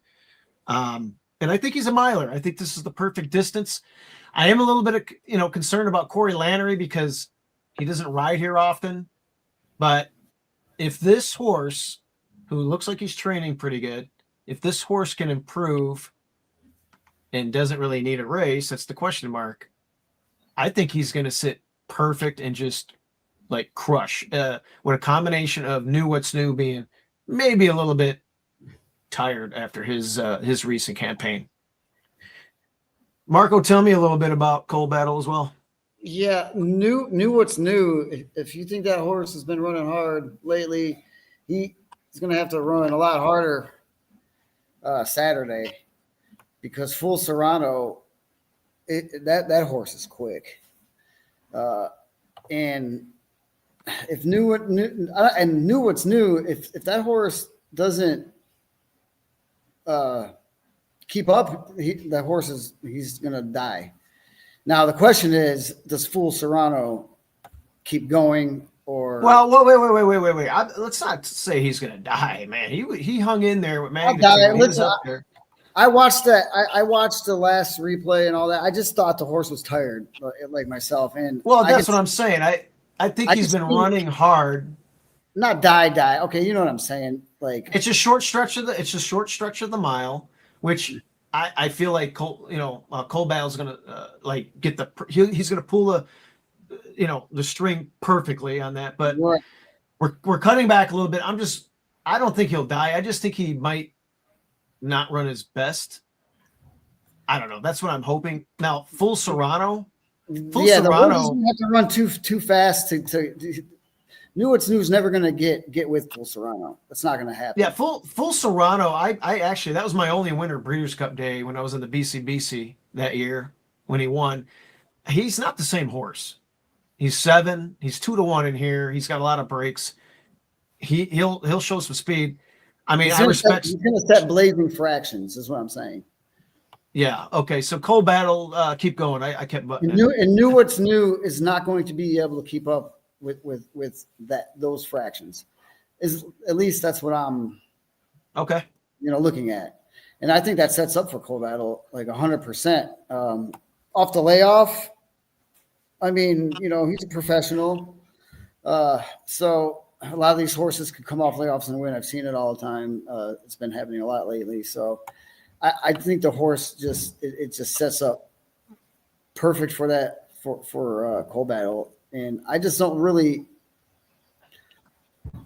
And I think he's a miler. I think this is the perfect distance. I am a little bit concerned about Corey Lannery because he doesn't ride here often. But if this horse, who looks like he's training pretty good, if this horse can improve and doesn't really need a race, that's the question mark. I think he's going to sit perfect and just crush with a combination of Knew What's New being maybe a little bit tired after his recent campaign. Marco, tell me a little bit about Coal Battle as well. Yeah, Knew What's New. If you think that horse has been running hard lately, he's going to have to run a lot harder Saturday because Full Serrano, that horse is quick. And if Knew What's New, if that horse doesn't keep up, that horse he's going to die. Now the question is, does Full Serrano keep going or? Well, wait. Let's not say he's going to die, man. He hung in there with Magnitude. Listen, I watched that. I watched the last replay and all that. I just thought the horse was tired, like myself. And that's what I'm saying. I think he's been running hard. Not die. Okay, you know what I'm saying. It's a short stretch of the mile, which I feel like Coal Battle's gonna get he's gonna pull the string perfectly on that. But we're cutting back a little bit. I don't think he'll die. I just think he might not run his best. I don't know. That's what I'm hoping. Now, Full Serrano. Serrano have to run too fast to Knew What's New is never going to get with Full Serrano. That's not going to happen. Yeah, Full Serrano. I actually, that was my only winner Breeders' Cup day when I was in the BCBC that year when he won. He's not the same horse. He's 7. He's 2-1 in here. He's got a lot of breaks. He'll show some speed. I mean, I respect. He's going to set blazing fractions, is what I'm saying. Yeah. Okay. So Coal Battle, keep going. I kept. Knew What's New is not going to be able to keep up with those fractions. At least that's what I'm. Okay. Looking at, and I think that sets up for Coal Battle 100%. Off the layoff, I mean, he's a professional, so. A lot of these horses could come off layoffs and win. I've seen it all the time. It's been happening a lot lately. So I think the horse just sets up perfect for that for Coal Battle. And I just don't really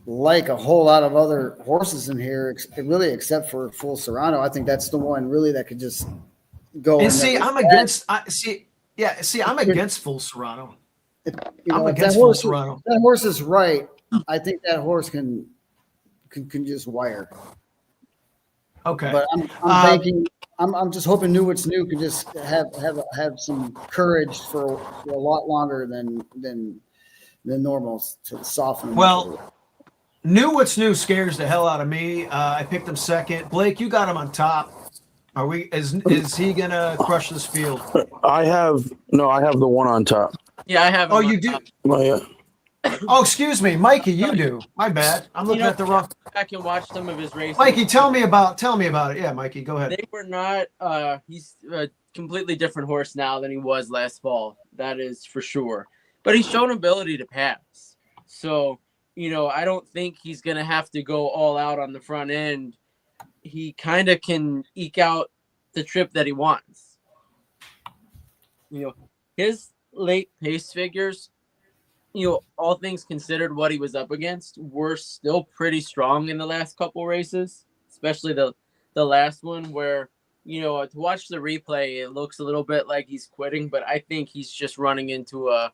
like a whole lot of other horses in here, really, except for Full Serrano. I think that's the one really that could just go. And see, I'm against. I'm against Full Serrano. I'm against Full Serrano. That horse is right. I think that horse can just wire. Okay. But I'm thinking, I'm just hoping New What's New can just have some courage for a lot longer than normal to soften them up a Well, little. New What's New scares the hell out of me. I picked him second. Blake, you got him on top. Are we? Is he gonna crush this field? I have the one on top. Yeah, I have. Oh, him on you do. top. Oh, yeah. Oh, excuse me, Mikey. You do. My bad. I'm looking at the wrong. I can watch some of his races. Mikey, tell me about it. Yeah, Mikey, go ahead. They were not. He's a completely different horse now than he was last fall. That is for sure. But he's shown ability to pass. So I don't think he's gonna have to go all out on the front end. He kind of can eke out the trip that he wants. His late pace figures, all things considered, what he was up against were still pretty strong in the last couple races, especially the last one where, to watch the replay, it looks a little bit like he's quitting, but I think he's just running into a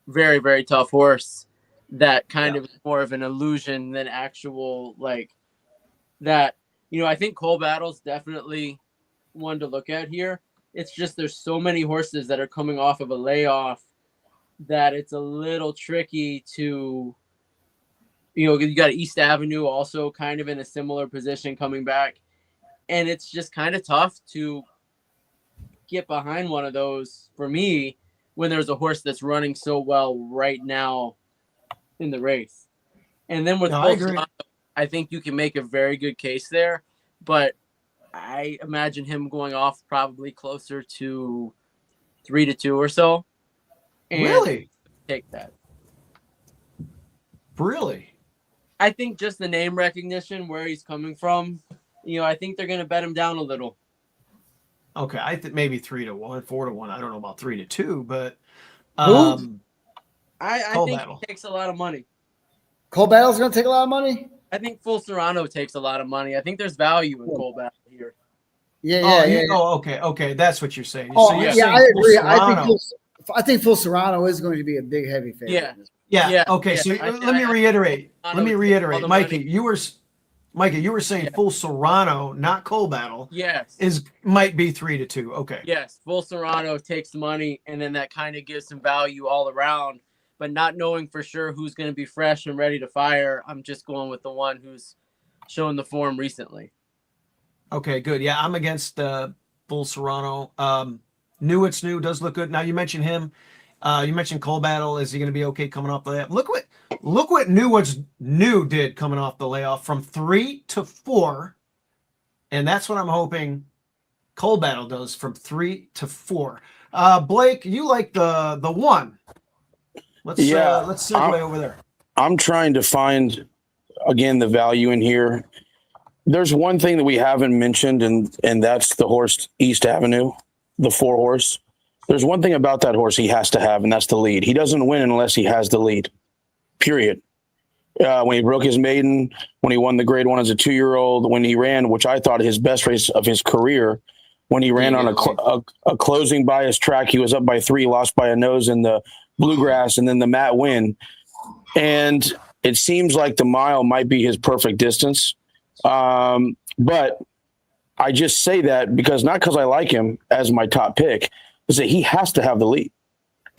very, very tough horse that kind of is more of an illusion than actual, that. I think Cole Battle's definitely one to look at here. It's just there's so many horses that are coming off of a layoff that it's a little tricky to, you got East Avenue also kind of in a similar position coming back. And it's just kind of tough to get behind one of those for me when there's a horse that's running so well right now in the race. And then with I think you can make a very good case there, but I imagine him going off probably closer to 3-2 or so. And Really? Take that. Really? I think just the name recognition, where he's coming from, I think they're going to bet him down a little. Okay, I think maybe 3-1, 4-1. I don't know about 3-2, but I think Battle. he takes a lot of money. Cole Battle's going to take a lot of money? I think Full Serrano takes a lot of money. I think there's value in Cole Battle here. Yeah. Oh, okay. That's what you're saying. Oh, so you're yeah, saying I agree. Serrano. I think Full Serrano is going to be a big, heavy favorite. Yeah. Okay. Yeah. So let me reiterate. Mikey, you were saying Yeah. Full Serrano, not Cole Battle. Yes. Might be 3-2. Okay. Yes. Full Serrano takes the money, and then that kind of gives some value all around. But not knowing for sure who's going to be fresh and ready to fire, I'm just going with the one who's shown the form recently. Okay, good. Yeah, I'm against Full Serrano. New It's New does look good. Now you mentioned him. You mentioned Cole Battle. Is he going to be okay coming off the layoff? Look what New What's New did coming off the layoff from 3-4, and that's what I'm hoping Cole Battle does from 3-4. Blake, you like the one? Let's segue over there. I'm trying to find again the value in here. There's one thing that we haven't mentioned, and that's the horse East Avenue, the 4 horse. There's one thing about that horse he has to have, and that's the lead. He doesn't win unless he has the lead. Period. When he broke his maiden, when he won the grade 1 as a 2-year-old, when he ran, which I thought his best race of his career, when he ran on a closing bias track, he was up by 3, lost by a nose in the Bluegrass, and then the Matt win. And it seems like the mile might be his perfect distance. But I just say that not because I like him as my top pick, is that he has to have the lead.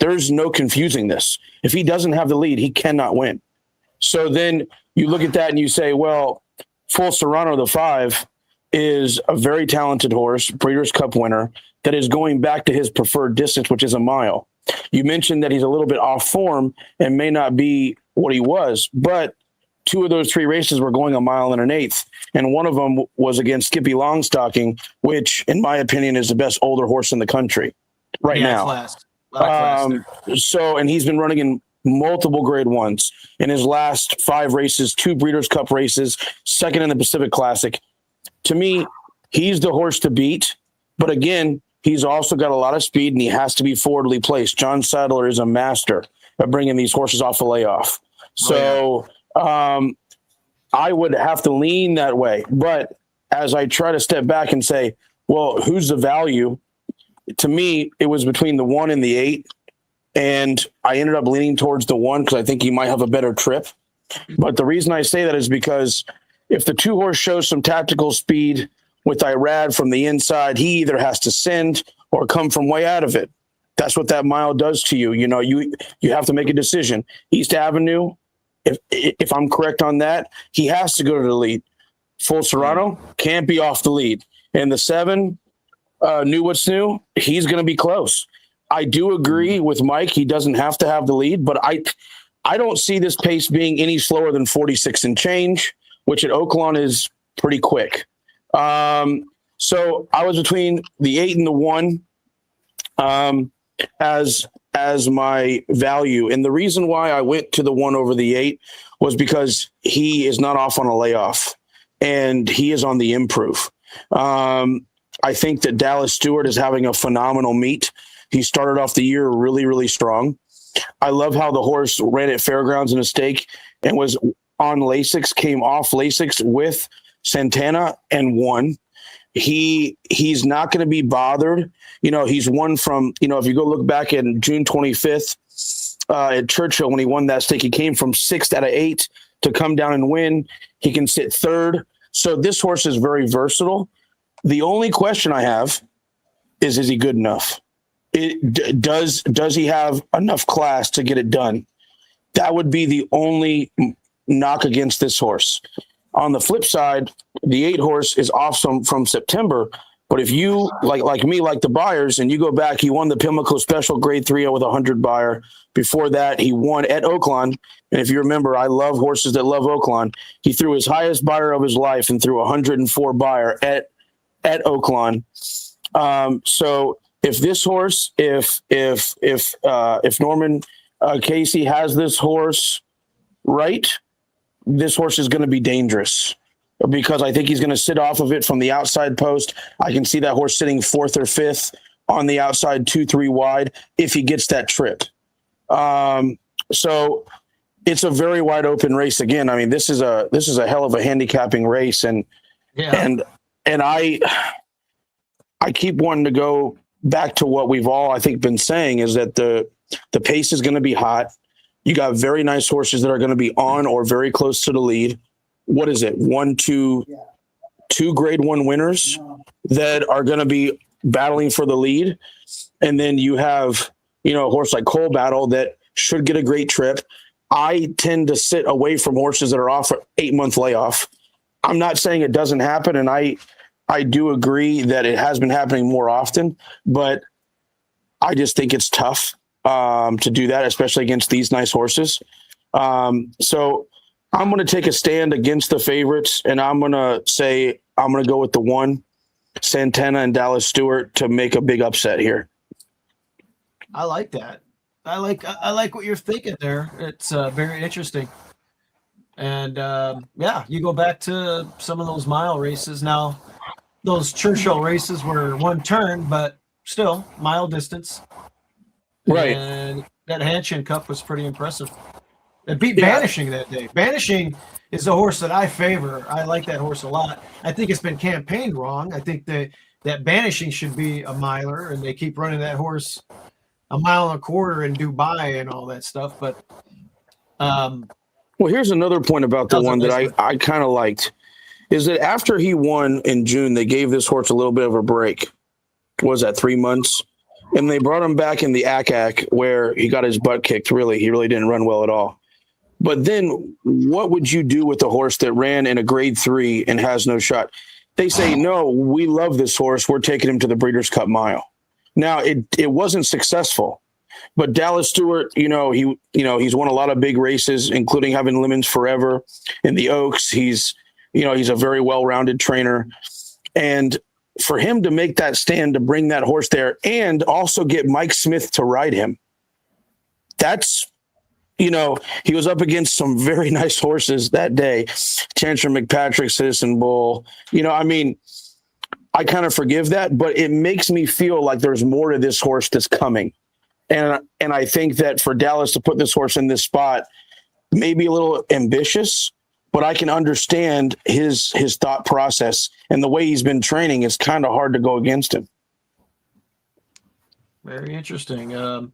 There's no confusing this. If he doesn't have the lead, he cannot win. So then you look at that and you say, well, Full Serrano, the 5, is a very talented horse, Breeders' Cup winner, that is going back to his preferred distance, which is a mile. You mentioned that he's a little bit off form and may not be what he was, but 2 of those 3 races were going 1 1/8, and one of them was against Skippy Longstocking, which, in my opinion, is the best older horse in the country now. And he's been running in multiple grade 1s in his last 5 races, 2 Breeders' Cup races, 2nd in the Pacific Classic. To me, he's the horse to beat, but again, he's also got a lot of speed, and he has to be forwardly placed. John Sadler is a master at bringing these horses off the layoff. So I would have to lean that way. But as I try to step back and say, well, who's the value? To me, it was between the 1 and the 8. And I ended up leaning towards the 1 because I think he might have a better trip. But the reason I say that is because if the 2-horse shows some tactical speed with Irad from the inside, he either has to send or come from way out of it. That's what that mile does to you. You know, you have to make a decision. East Avenue, if I'm correct on that, he has to go to the lead. Full Serrano can't be off the lead. And the 7, Knew What's New, he's going to be close. I do agree with Mike. He doesn't have to have the lead, but I don't see this pace being any slower than 46 and change, which at Oaklawn is pretty quick. So I was between the 8 and the 1 as my value. And the reason why I went to the 1 over the 8 was because he is not off on a layoff and he is on the improve. I think that Dallas Stewart is having a phenomenal meet. He started off the year really, really strong. I love how the horse ran at Fairgrounds in a stake and was on Lasix, came off Lasix with Santana and won. He's not going to be bothered. You know, he's won from, you know, if you go look back in June 25th at Churchill when he won that stake, he came from 6th out of 8 to come down and win. He can sit 3rd. So this horse is very versatile. The only question I have is he good enough? Does he have enough class to get it done? That would be the only knock against this horse. On the flip side, the 8 horse is awesome from September. But if you like me, like the buyers, and you go back, he won the Pimlico Special Grade 3 with 100 buyer. Before that, he won at Oaklawn. And if you remember, I love horses that love Oaklawn. He threw his highest buyer of his life and threw 104 buyer at Oaklawn. So if this horse, if Norman Casey has this horse right, this horse is going to be dangerous because I think he's going to sit off of it from the outside post. I can see that horse sitting 4th or 5th on the outside, 2-3 wide if he gets that trip. So it's a very wide open race again. I mean, this is a hell of a handicapping race, and I keep wanting to go back to what we've all, I think, been saying is that the pace is going to be hot. You got very nice horses that are going to be on or very close to the lead. What is it? 2 Grade 1 winners that are going to be battling for the lead. And then you have, you know, a horse like Coal Battle that should get a great trip. I tend to sit away from horses that are off an 8-month layoff. I'm not saying it doesn't happen. And I do agree that it has been happening more often, but I just think it's tough to do that, especially against these nice horses. So I'm going to take a stand against the favorites, and I'm going to say I'm going to go with the 1, Santana and Dallas Stewart, to make a big upset here. I like that. I like what you're thinking there. It's very interesting. And you go back to some of those mile races. Now, those Churchill races were 1 turn, but still mile distance. Right. And that Hanshin Cup was pretty impressive. It beat Banishing that day. Banishing is a horse that I favor. I like that horse a lot. I think it's been campaigned wrong. I think that Banishing should be a miler, and they keep running that horse a mile and a quarter in Dubai and all that stuff. But well, here's another point about the one that I kind of liked is that after he won in June, they gave this horse a little bit of a break. What was that, 3 months? And they brought him back in the ACAC where he got his butt kicked. Really, he really didn't run well at all. But then what would you do with the horse that ran in a Grade 3 and has no shot? They say, no, we love this horse. We're taking him to the Breeders' Cup Mile. Now, it wasn't successful, but Dallas Stewart, he's won a lot of big races, including having Lemons Forever in the Oaks. He's a very well-rounded trainer. And for him to make that stand, to bring that horse there and also get Mike Smith to ride him, that's, he was up against some very nice horses that day. Chancellor McPatrick, Citizen Bull, I kind of forgive that, but it makes me feel like there's more to this horse that's coming. And I think that for Dallas to put this horse in this spot may be a little ambitious, but I can understand his thought process and the way he's been training. It's kind of hard to go against him. Very interesting.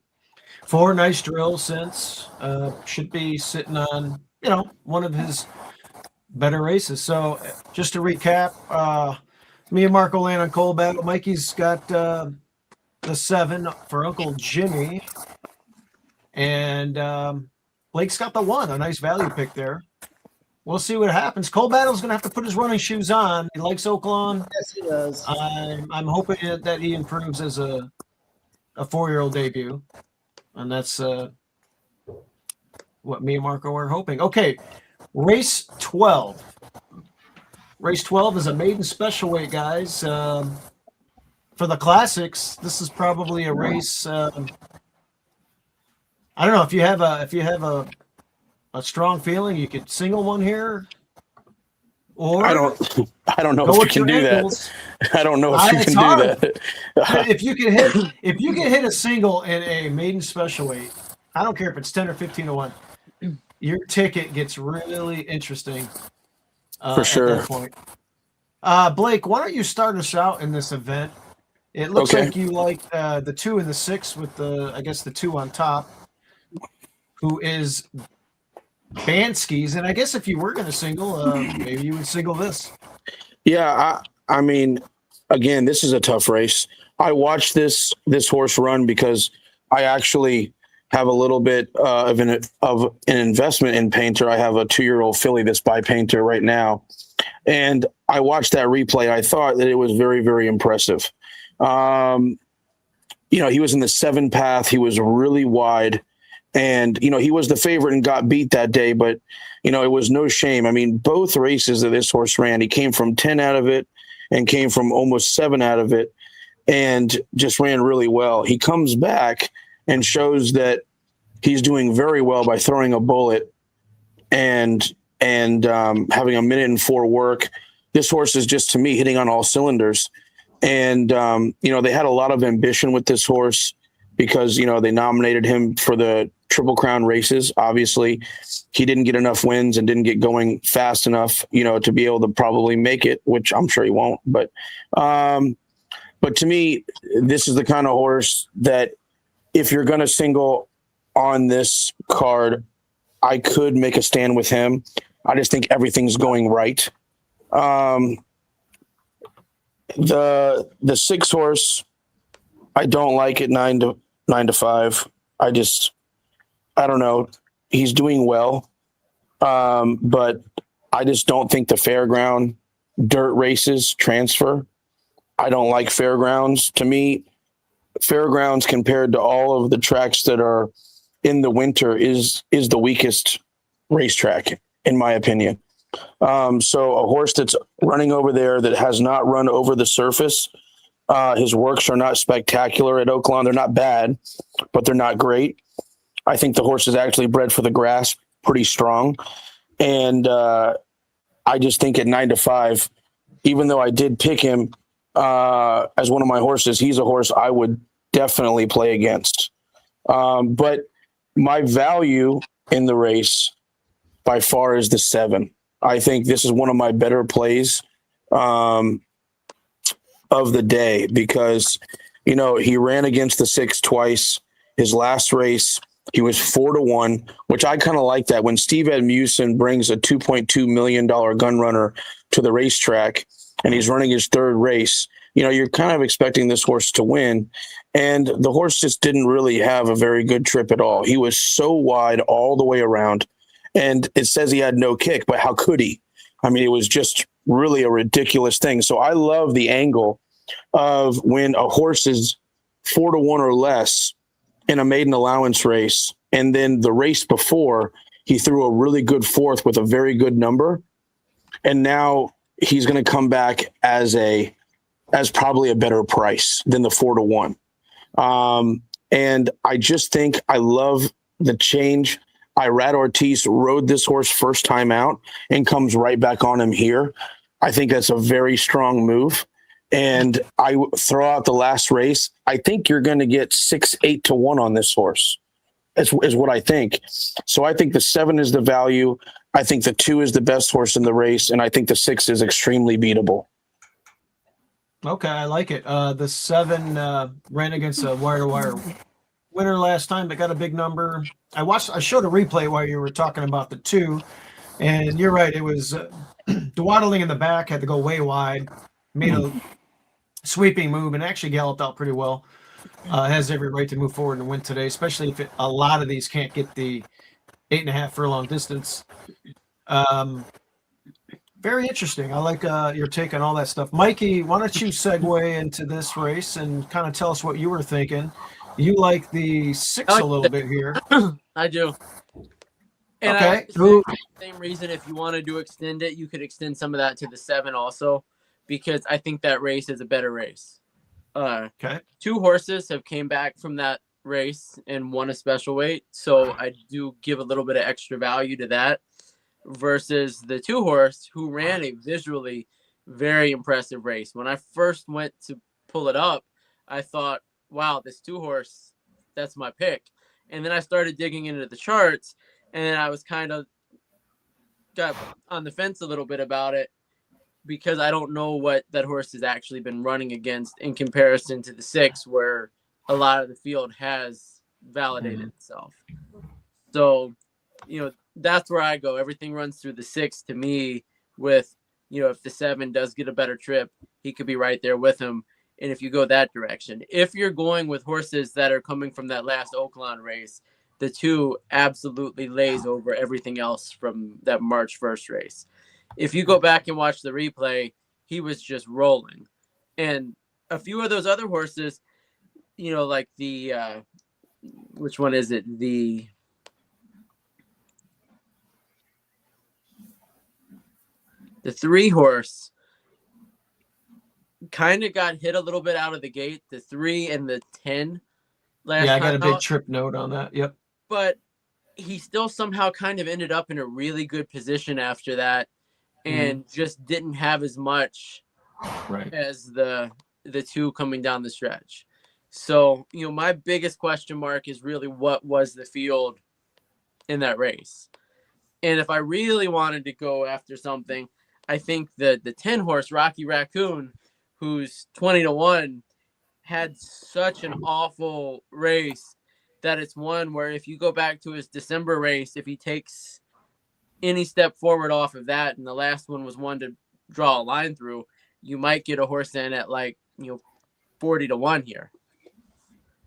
4 nice drills since. Should be sitting on, one of his better races. So just to recap, me and Marco land on Coal Battle. Mikey's got the 7 for Uncle Jimmy, and Blake's got the 1. A nice value pick there. We'll see what happens. Coal Battle's going to have to put his running shoes on. He likes Oaklawn. Yes, he does. I'm hoping that he improves as a 4-year-old debut, and that's what me and Marco are hoping. Okay, race 12. Race 12 is a maiden special weight, guys. For the Classix, this is probably a race. I don't know if you have a strong feeling you could single one here, or I don't know if you can do that. I don't know if you can do that. if you can hit a single in a maiden special weight, I don't care if it's 10 or 15 to 1. Your ticket gets really interesting. For sure. At that point. Blake, why don't you start us out in this event? It looks Okay. like you like the 2 and the 6 with the 2 on top, who is Bansky's. And I guess if you were going to single, maybe you would single this. Yeah, I mean, again, this is a tough race. I watched this horse run because I actually have a little bit of an investment in Painter. I have a 2-year-old filly that's by Painter right now, and I watched that replay. I thought that it was very, very impressive. He was in the 7 path. He was really wide, and he was the favorite and got beat that day. But it was no shame. I mean, both races that this horse ran, he came from 10 out of it and came from almost 7 out of it, and just ran really well. He comes back and shows that he's doing very well by throwing a bullet and having a minute and 4 work. This horse is just, to me, hitting on all cylinders. And, they had a lot of ambition with this horse because, they nominated him for the Triple Crown races. Obviously, he didn't get enough wins and didn't get going fast enough, to be able to probably make it, which I'm sure he won't. But to me, this is the kind of horse that, if you're going to single on this card, I could make a stand with him. I just think everything's going right. The 6 horse, I don't like it 9 to 5. I don't know. He's doing well. But I just don't think the fairground dirt races transfer. I don't like fairgrounds. To me, fairgrounds compared to all of the tracks that are in the winter is the weakest racetrack, in my opinion. So a horse that's running over there that has not run over the surface, his works are not spectacular at Oaklawn. They're not bad, but they're not great. I think the horse is actually bred for the grass, pretty strong. And I just think at 9 to 5, even though I did pick him as one of my horses, he's a horse I would definitely play against. But my value in the race by far is the 7. I think this is one of my better plays of the day because, he ran against the 6 twice. His last race, he was 4 to 1, which I kind of like that. When Steve Edmuson brings a $2.2 million gun runner to the racetrack and he's running his 3rd race, you're kind of expecting this horse to win. And the horse just didn't really have a very good trip at all. He was so wide all the way around. And it says he had no kick, but how could he? I mean, it was just really a ridiculous thing. So I love the angle of when a horse is 4 to 1 or less in a maiden allowance race. And then the race before, he threw a really good 4th with a very good number. And now he's going to come back as probably a better price than the 4 to 1. And I just think I love the change. Irad Ortiz rode this horse first time out and comes right back on him here. I think that's a very strong move. And I throw out the last race. I think you're going to get 6-8 to 1 on this horse is what I think. So I think the 7 is the value. I think the 2 is the best horse in the race. And I think the 6 is extremely beatable. Okay, I like it. The 7 ran against a wire-to-wire winner last time, but got a big number. I showed a replay while you were talking about the 2. And you're right. It was Dwaddling in the back had to go way wide, made a sweeping move, and actually galloped out pretty well. Has every right to move forward and win today, especially if a lot of these can't get the 8.5 furlong distance. Very interesting. I like your take on all that stuff. Mikey, why don't you segue into this race and kind of tell us what you were thinking? You like the 6 a little bit here. I do. And Okay. I like the same reason, if you wanted to extend it, you could extend some of that to the 7 also, because I think that race is a better race. Okay. 2 horses have came back from that race and won a special weight, so I do give a little bit of extra value to that versus the 2 horse who ran a visually very impressive race. When I first went to pull it up, I thought, wow, this 2 horse, that's my pick. And then I started digging into the charts, and I was kind of got on the fence a little bit about it because I don't know what that horse has actually been running against in comparison to the 6, where a lot of the field has validated itself. So, that's where I go. Everything runs through the 6 to me with, if the 7 does get a better trip, he could be right there with him. And if you go that direction, if you're going with horses that are coming from that last Oaklawn race, the 2 absolutely lays over everything else from that March 1st race. If you go back and watch the replay, he was just rolling. And a few of those other horses, like the, which one is it? The 3 horse kind of got hit a little bit out of the gate. The 3 and the 10 last Yeah, I got a big out. trip note on that. Yep. But he still somehow kind of ended up in a really good position after that, and just didn't have as much as the 2 coming down the stretch. So, my biggest question mark is really what was the field in that race. And if I really wanted to go after something, I think the 10 horse Rocky Raccoon, who's 20-1, had such an awful race that it's one where if you go back to his December race, if he takes any step forward off of that, and the last one was one to draw a line through, you might get a horse in at 40-1 here.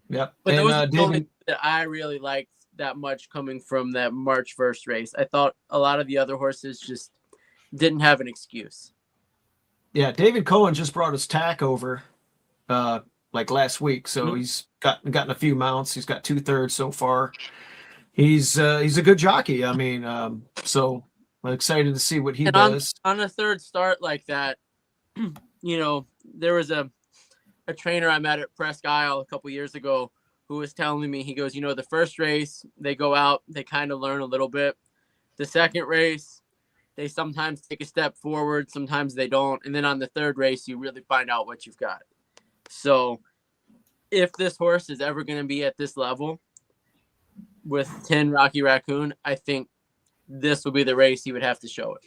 Yep. But And those are the David, only that I really liked that much coming from that March 1st race. I thought a lot of the other horses just didn't have an excuse. yeah, David Cohen just brought his tack over last week, so he's gotten a few mounts. He's got 2/3 so far. He's a good jockey. I mean, so I'm excited to see what he does. On a third start like that, there was a trainer I met at Presque Isle a couple years ago who was telling me, he goes, the first race, they go out, they kind of learn a little bit. The second race, they sometimes take a step forward, sometimes they don't. And then on the third race, you really find out what you've got. So if this horse is ever going to be at this level with 10 Rocky Raccoon, I think this will be the race he would have to show it.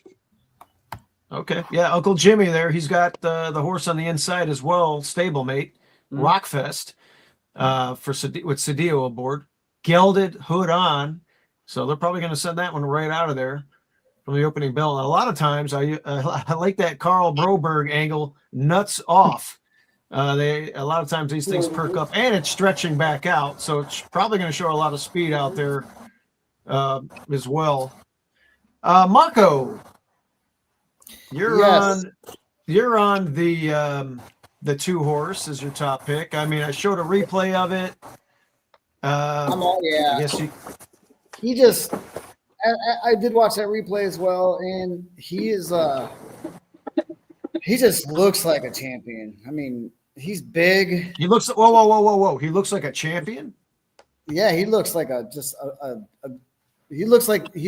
Okay. Yeah, Uncle Jimmy there. He's got the horse on the inside as well, stablemate, Rockfest, with Cedillo aboard. Gelded, hood on. So they're probably going to send that one right out of there from the opening bell. And a lot of times I like that Carl Broberg angle, nuts off. A lot of times these things perk up, and it's stretching back out. So it's probably going to show a lot of speed out there as well. Marco, you're on the 2 horse as your top pick. I mean, I showed a replay of it. I guess he just. I did watch that replay as well, and he is. He just looks like a champion. I mean, he's big. He looks. Whoa! He looks like a champion. Yeah, he looks like he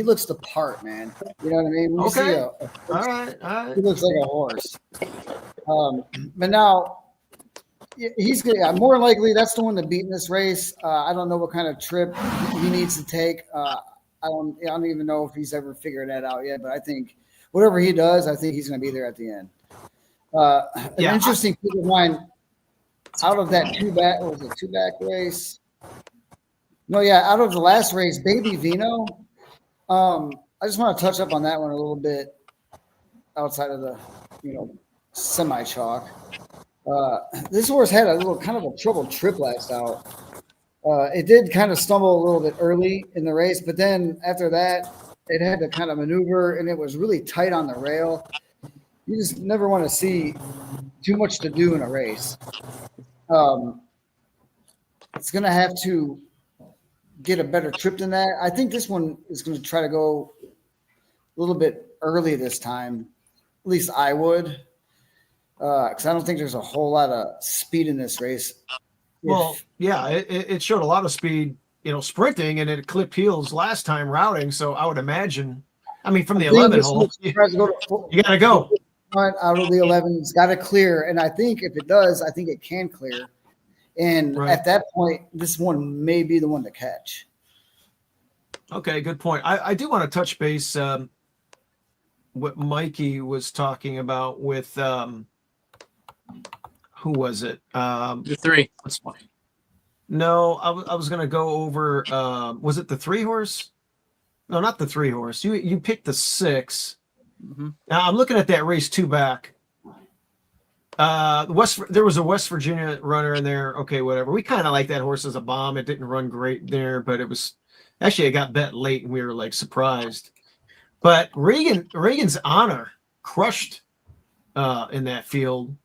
looks the part, man. You know what I mean? When Okay. all right. He looks like a horse. But now he's gonna more likely that's the one to beat in this race. I don't know what kind of trip he needs to take. I don't even know if he's ever figured that out yet. But I think whatever he does, I think he's going to be there at the end. An interesting thing of mine out of that two-back race. No, yeah, out of the last race, Baby Vino. I just want to touch up on that one a little bit outside of the, semi chalk. This horse had a little kind of a troubled trip last out. It did kind of stumble a little bit early in the race, but then after that, it had to kind of maneuver, and it was really tight on the rail. You just never want to see too much to do in a race. It's going to have to get a better trip than that. I think this one is going to try to go a little bit early this time. At least I would, because I don't think there's a whole lot of speed in this race. Well, yeah, it showed a lot of speed, sprinting, and it clipped heels last time routing. So I would imagine, from the 11 hole, you got to go. Out of the 11, it's got to clear. And I think if it does, I think it can clear. And at that point, this one may be the one to catch. Okay, good point. I do want to touch base what Mikey was talking about with who was it? The 3. What's funny? No, I was going to go over. Was it the 3 horse? No, not the 3 horse. You picked the 6. Mm-hmm. Now I'm looking at that race 2 back. There was a West Virginia runner in there. Okay, whatever. We kind of like that horse as a bomb. It didn't run great there, but it was actually it got bet late and we were like surprised. But Reagan's Honor crushed in that field.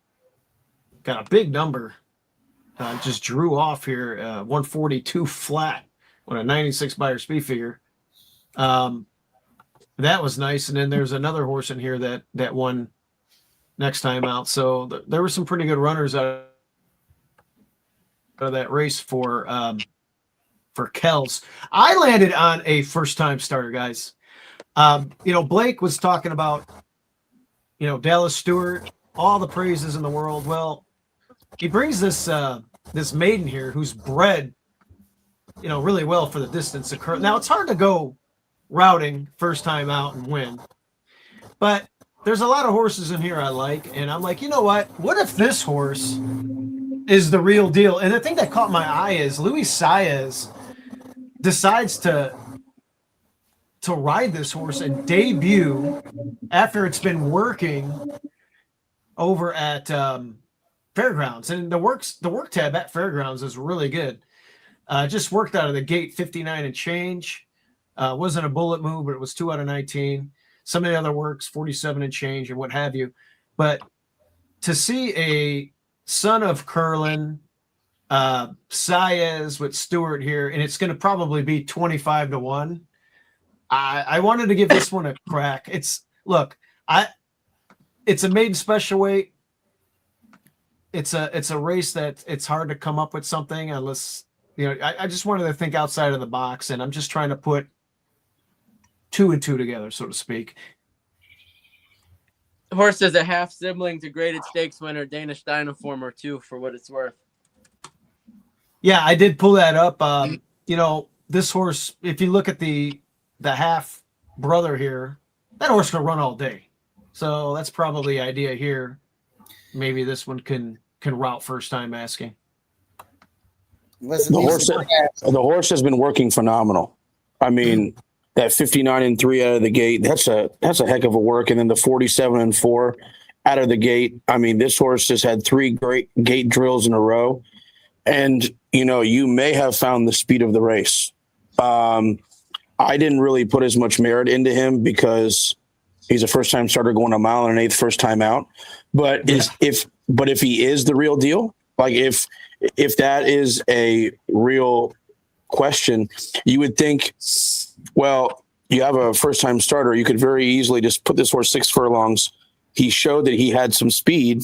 Got a big number. Just drew off here 142 flat on a 96 Beyer speed figure. That was nice. And then there's another horse in here that won next time out. So there were some pretty good runners out of that race for Kells. I landed on a first-time starter, guys. Blake was talking about, Dallas Stewart, all the praises in the world. Well, he brings this maiden here who's bred, really well for the distance. Now, it's hard to go routing first time out and win, but there's a lot of horses in here I like, and I'm like, you know what if this horse is the real deal? And the thing that caught my eye is Luis Saez decides to ride this horse and debut after it's been working over at Fairgrounds, and the work tab at Fairgrounds is really good. Just worked out of the gate 59 and change. Wasn't a bullet move, but it was 2 out of 19. Some of the other works 47 and change and what have you. But to see a son of Curlin, Saez with Stewart here, and it's going to probably be 25-1. I wanted to give this one a crack. It's a maiden special weight. It's a race that it's hard to come up with something unless I just wanted to think outside of the box, and I'm just trying to put 2 and 2 together, so to speak. The horse is a half sibling to graded stakes winner Danish Dynaformer too, for what it's worth. Yeah, I did pull that up. This horse, if you look at the half brother here, that horse can run all day. So that's probably the idea here. Maybe this one can route first time asking. The horse has been working phenomenal. That 59 and 3 out of the gate, that's a heck of a work. And then the 47 and 4 out of the gate. This horse just had 3 great gate drills in a row. And, you may have found the speed of the race. I didn't really put as much merit into him because he's a first-time starter going 1 mile and an 8th first time out. But if he is the real deal, like if that is a real question, you would think, well, you have a first-time starter. You could very easily just put this horse 6 furlongs. He showed that he had some speed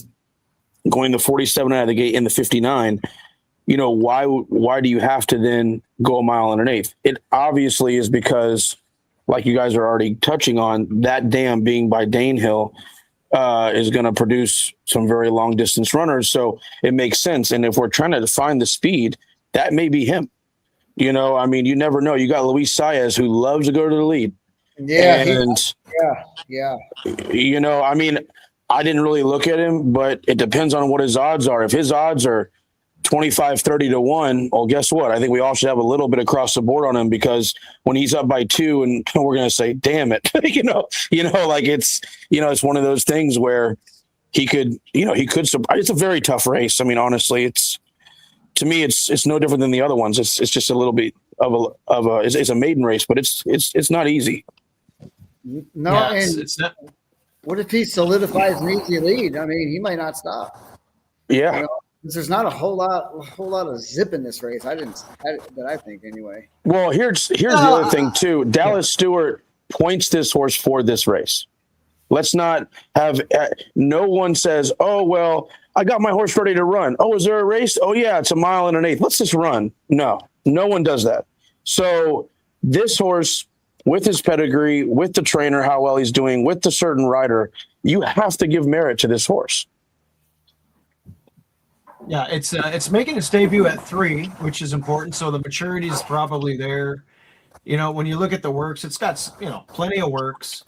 going the 47 out of the gate in the 59. Why do you have to then go 1 mile and an 8th? It obviously is because, like you guys are already touching on, that dam being by Danehill is going to produce some very long distance runners. So it makes sense. And if we're trying to define the speed, that may be him. You never know. You got Luis Saez, who loves to go to the lead. Yeah. Yeah. I didn't really look at him, but it depends on what his odds are. If his odds are 25, 30 to 1. Well, guess what? I think we all should have a little bit across the board on him, because when he's up by 2 and we're going to say, damn it, like it's one of those things where he could, it's a very tough race. I mean, honestly, to me, it's no different than the other ones. It's just a little bit it's a maiden race, but it's not easy. No, Yeah, and it's not. what if he solidifies an easy lead? I mean, he might not stop. Yeah. You know, 'cause there's not a whole lot of zip in this race. I think anyway. Well, here's the other thing too. Dallas Stewart points this horse for this race. Let's not have no one says, "Oh well, I got my horse ready to run." Oh, is there a race? Oh yeah, it's a mile and an eighth. Let's just run. No one does that. So this horse, with his pedigree, with the trainer, how well he's doing, with the certain rider, you have to give merit to this horse. Yeah, it's making its debut at 3, which is important. So the maturity is probably there. When you look at the works, it's got plenty of works,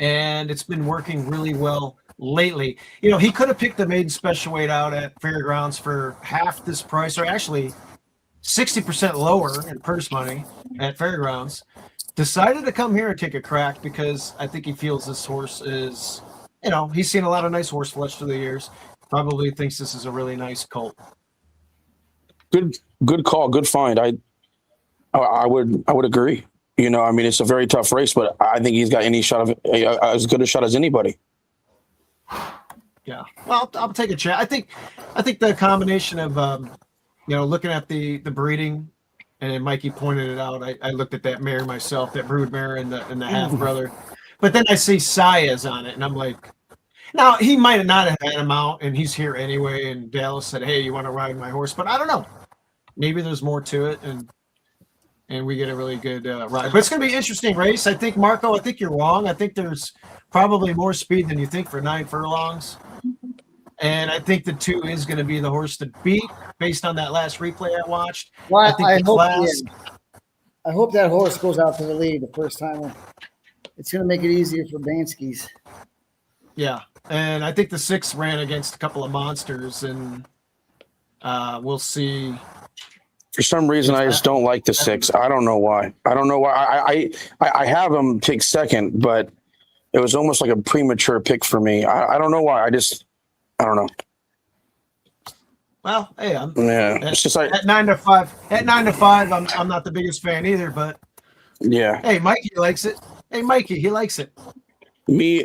and it's been working really well lately. He could have picked the maiden special weight out at Fairgrounds for half this price, or actually 60% lower in purse money at Fairgrounds. Decided to come here and take a crack because I think he feels this horse is, he's seen a lot of nice horse flesh through the years. Probably thinks this is a really nice colt. Good call, good find. I would agree. I mean, it's a very tough race, but I think he's got any shot of as good a shot as anybody. Yeah, well, I'll take a chat. I think the combination of looking at the breeding, and Mikey pointed it out. I looked at that mare myself, that brood mare and the half brother, but then I see Saez on it, and I'm like, now he might not have had him out, and he's here anyway. And Dallas said, "Hey, you want to ride my horse?" But I don't know. Maybe there's more to it, and we get a really good ride. But it's going to be an interesting race. I think, Marco, you're wrong. I think there's probably more speed than you think for 9 furlongs. And I think the 2 is going to be the horse to beat based on that last replay I watched. Well, I think I hope that horse goes out to the lead the first time. It's going to make it easier for Banskis. Yeah. And I think the 6 ran against a couple of monsters, and we'll see. For some reason, I just don't like the 6. I don't know why. I have him pick second, but it was almost like a premature pick for me. I don't know why. I don't know. Well, hey, it's just like at 9 to 5. At 9 to 5, I'm not the biggest fan either, but yeah. Hey, Mikey likes it. Hey, Mikey, he likes it. Me,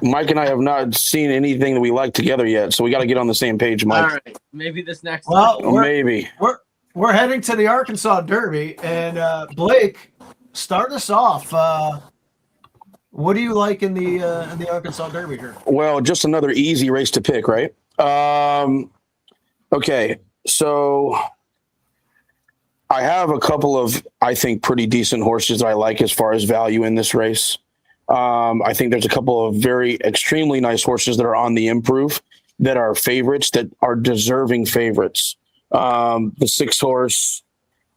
Mike and I have not seen anything that we like together yet, so we got to get on the same page, Mike. All right, maybe this next. Well, maybe we're heading to the Arkansas Derby, and Blake, start us off. What do you like in the Arkansas Derby here? Well, just another easy race to pick, right? Okay, so I have a couple of, I think, pretty decent horses that I like as far as value in this race. I think there's a couple of very extremely nice horses that are on the improve that are favorites, that are deserving favorites. The 6 horse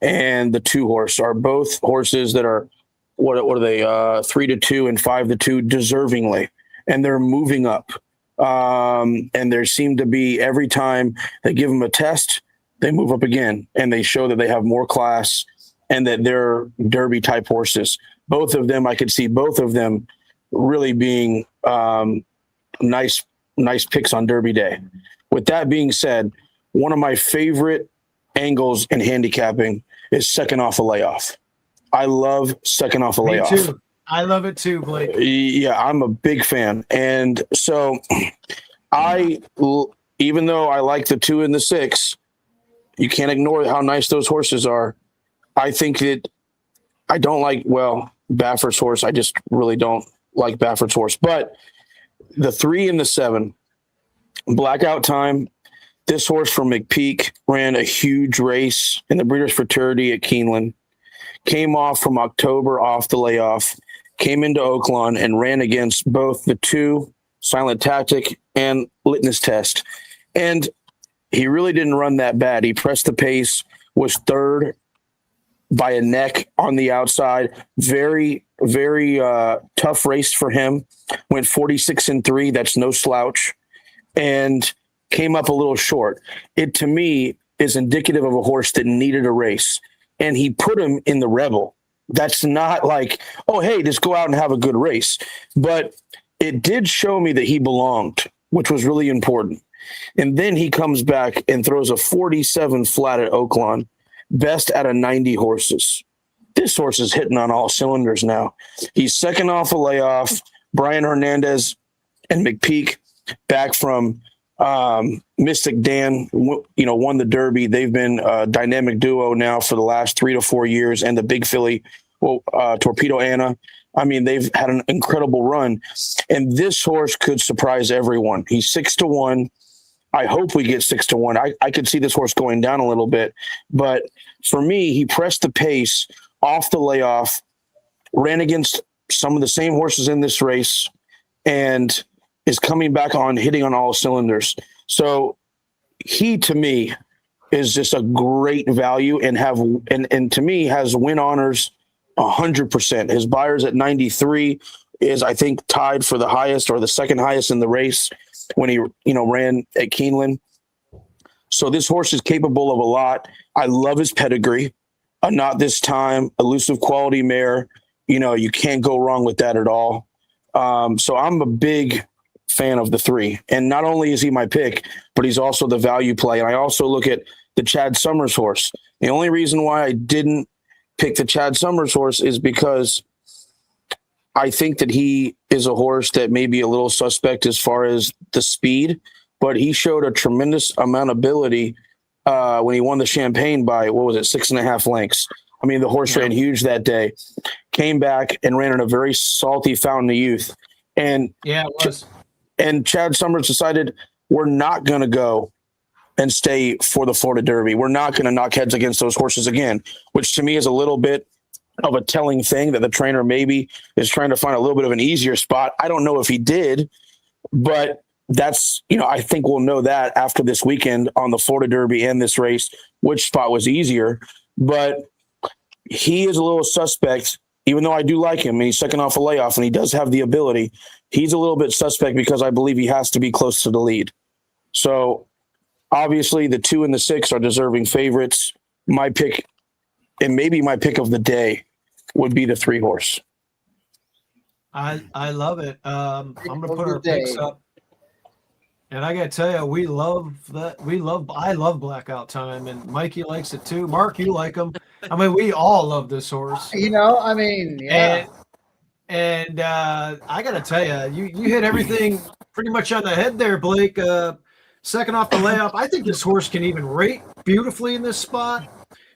and the 2 horse are both horses that are, what are they, 3 to 2 and 5 to 2 deservingly, and they're moving up. And there seem to be, every time they give them a test, they move up again, and they show that they have more class and that they're Derby type horses. Both of them, I could see both of them really being nice picks on Derby Day. With that being said, one of my favorite angles in handicapping is second off a layoff. I love second off a layoff. Me too. I love it too, Blake. Yeah, I'm a big fan. And so even though I like the 2 and the 6, you can't ignore how nice those horses are. I think that I don't like, Baffert's horse. I just really don't like Baffert's horse. But the 3 and the 7, Blackout Time, this horse from McPeak ran a huge race in the Breeders' Fraternity at Keeneland, came off from October off the layoff, came into Oaklawn and ran against both the 2, Silent Tactic and Litmus Test. And he really didn't run that bad. He pressed the pace, was 3rd by a neck on the outside. Very, very tough race for him. Went 46-3. That's no slouch. And came up a little short. It, to me, is indicative of a horse that needed a race, and he put him in the Rebel. That's not like, oh, hey, just go out and have a good race. But it did show me that he belonged, which was really important. And then he comes back and throws a 47 flat at Oaklawn, best out of 90 horses. This horse is hitting on all cylinders now. He's second off a layoff. Brian Hernandez and McPeak back from Mystic Dan, won the Derby. They've been a dynamic duo now for the last 3 to 4 years, and the big filly, Torpedo Anna. I mean, they've had an incredible run, and this horse could surprise everyone. He's 6-1. I hope we get 6-1. I could see this horse going down a little bit, but for me, he pressed the pace off the layoff, ran against some of the same horses in this race, and is coming back on, hitting on all cylinders. So he, to me, is just a great value and to me has win honors 100%. His buyers at 93 is, I think, tied for the highest or the second highest in the race when he, ran at Keeneland. So this horse is capable of a lot. I love his pedigree. Not This Time, elusive quality mare. You can't go wrong with that at all. So I'm a big fan of the 3. And not only is he my pick, but he's also the value play. And I also look at the Chad Summers horse. The only reason why I didn't pick the Chad Summers horse is because I think that he is a horse that may be a little suspect as far as the speed, but he showed a tremendous amount of ability when he won the Champagne by, 6.5 lengths. I mean, the horse ran huge that day, came back and ran in a very salty Fountain of Youth. And yeah, it was. And Chad Summers decided, we're not going to go and stay for the Florida Derby. We're not going to knock heads against those horses again, which to me is a little bit of a telling thing that the trainer maybe is trying to find a little bit of an easier spot. I don't know if he did, but that's, I think we'll know that after this weekend on the Florida Derby and this race, which spot was easier. But he is a little suspect, even though I do like him and he's second off a layoff and he does have the ability. He's a little bit suspect because I believe he has to be close to the lead. So obviously the 2 and the 6 are deserving favorites. My pick, and maybe my pick of the day, would be the 3 horse. I love it. I'm going to put our picks up. And I got to tell you, we love that. I love Blackout Time, and Mikey likes it too. Mark, you like him. I mean, we all love this horse. Yeah. And I got to tell you, you hit everything pretty much on the head there, Blake. Second off the layoff, I think this horse can even rate beautifully in this spot.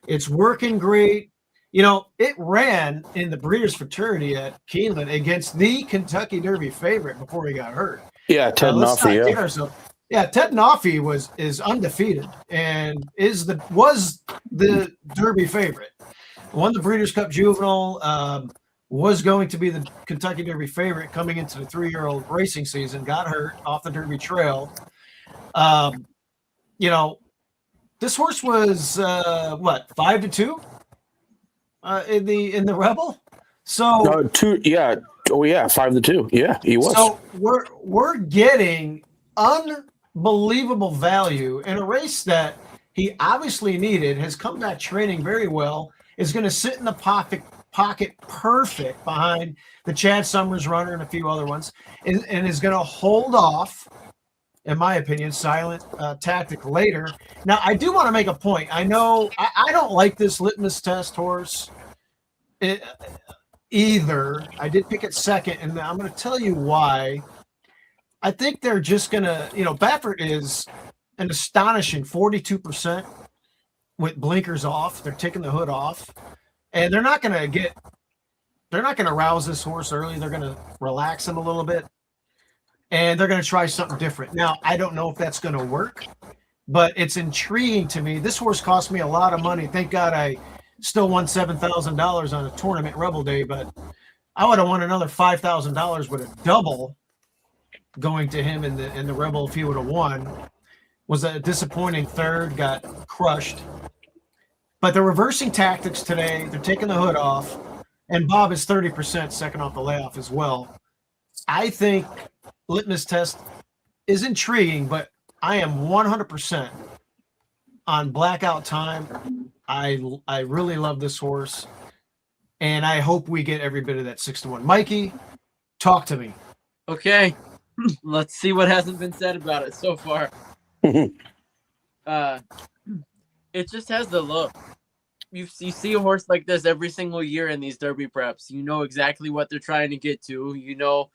It's working great. It ran in the Breeders' Fraternity at Keeneland against the Kentucky Derby favorite before he got hurt. Yeah, Ted Noffey. Yeah, Ted Noffey is undefeated and was the Derby favorite. Won the Breeders' Cup Juvenile. Was going to be the Kentucky Derby favorite coming into the 3-year-old racing season. Got hurt off the Derby trail. This horse was 5-2 in the Rebel. So 2, yeah. Oh yeah, 5-2. Yeah, he was. So we're getting unbelievable value in a race that he obviously needed. Has come back training very well. Is going to sit in the pocket perfect behind the Chad Summers runner and a few other ones, and is going to hold off, in my opinion, silent tactic later. Now, I do want to make a point. I know I don't like this litmus test horse either. I did pick it second, and I'm going to tell you why. I think they're just going to, Baffert is an astonishing 42% with blinkers off. They're taking the hood off, and they're not going to rouse this horse early. They're going to relax him a little bit, and they're going to try something different. Now, I don't know if that's going to work, but it's intriguing to me. This horse cost me a lot of money. Thank God I still won $7,000 on a tournament Rebel Day, but I would have won another $5,000 with a double going to him in the Rebel if he would have won. Was a disappointing third, got crushed. But they're reversing tactics today. They're taking the hood off, and Bob is 30% second off the layoff as well. I think litmus test is intriguing, but I am 100% on Blackout Time. I really love this horse, and I hope we get every bit of that 6-1. Mikey, talk to me. Okay, let's see what hasn't been said about it so far. It just has the look. You see a horse like this every single year in these Derby preps. You know exactly what they're trying to get to. You know,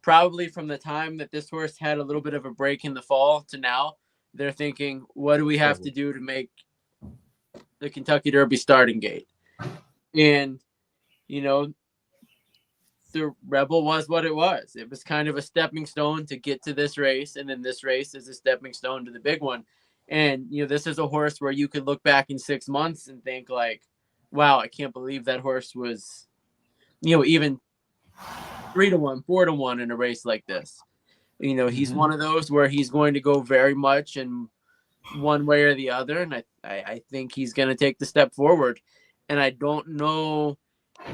probably from the time that this horse had a little bit of a break in the fall to now, they're thinking, what do we have to do to make the Kentucky Derby starting gate? And, you know, the Rebel was what it was. It was kind of a stepping stone to get to this race, and then this race is a stepping stone to the big one. And, you know, this is a horse where you could look back in 6 months and think like, wow, I can't believe that horse was, you know, even 3-1, 4-1 in a race like this. You know, he's one of those where he's going to go very much in one way or the other. And I think he's going to take the step forward. And I don't know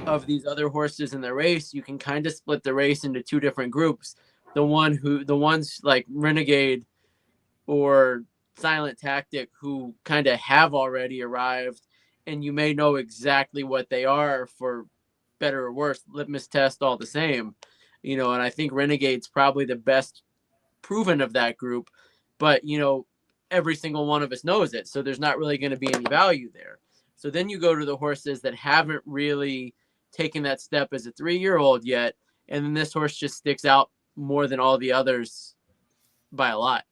of these other horses in the race. You can kind of split the race into two different groups. The ones like Renegade or Silent Tactic, who kind of have already arrived, and you may know exactly what they are, for better or worse, litmus test all the same, you know. And I think Renegade's probably the best proven of that group, but you know, every single one of us knows it, so there's not really going to be any value there. So then you go to the horses that haven't really taken that step as a 3-year-old yet, and then this horse just sticks out more than all the others by a lot.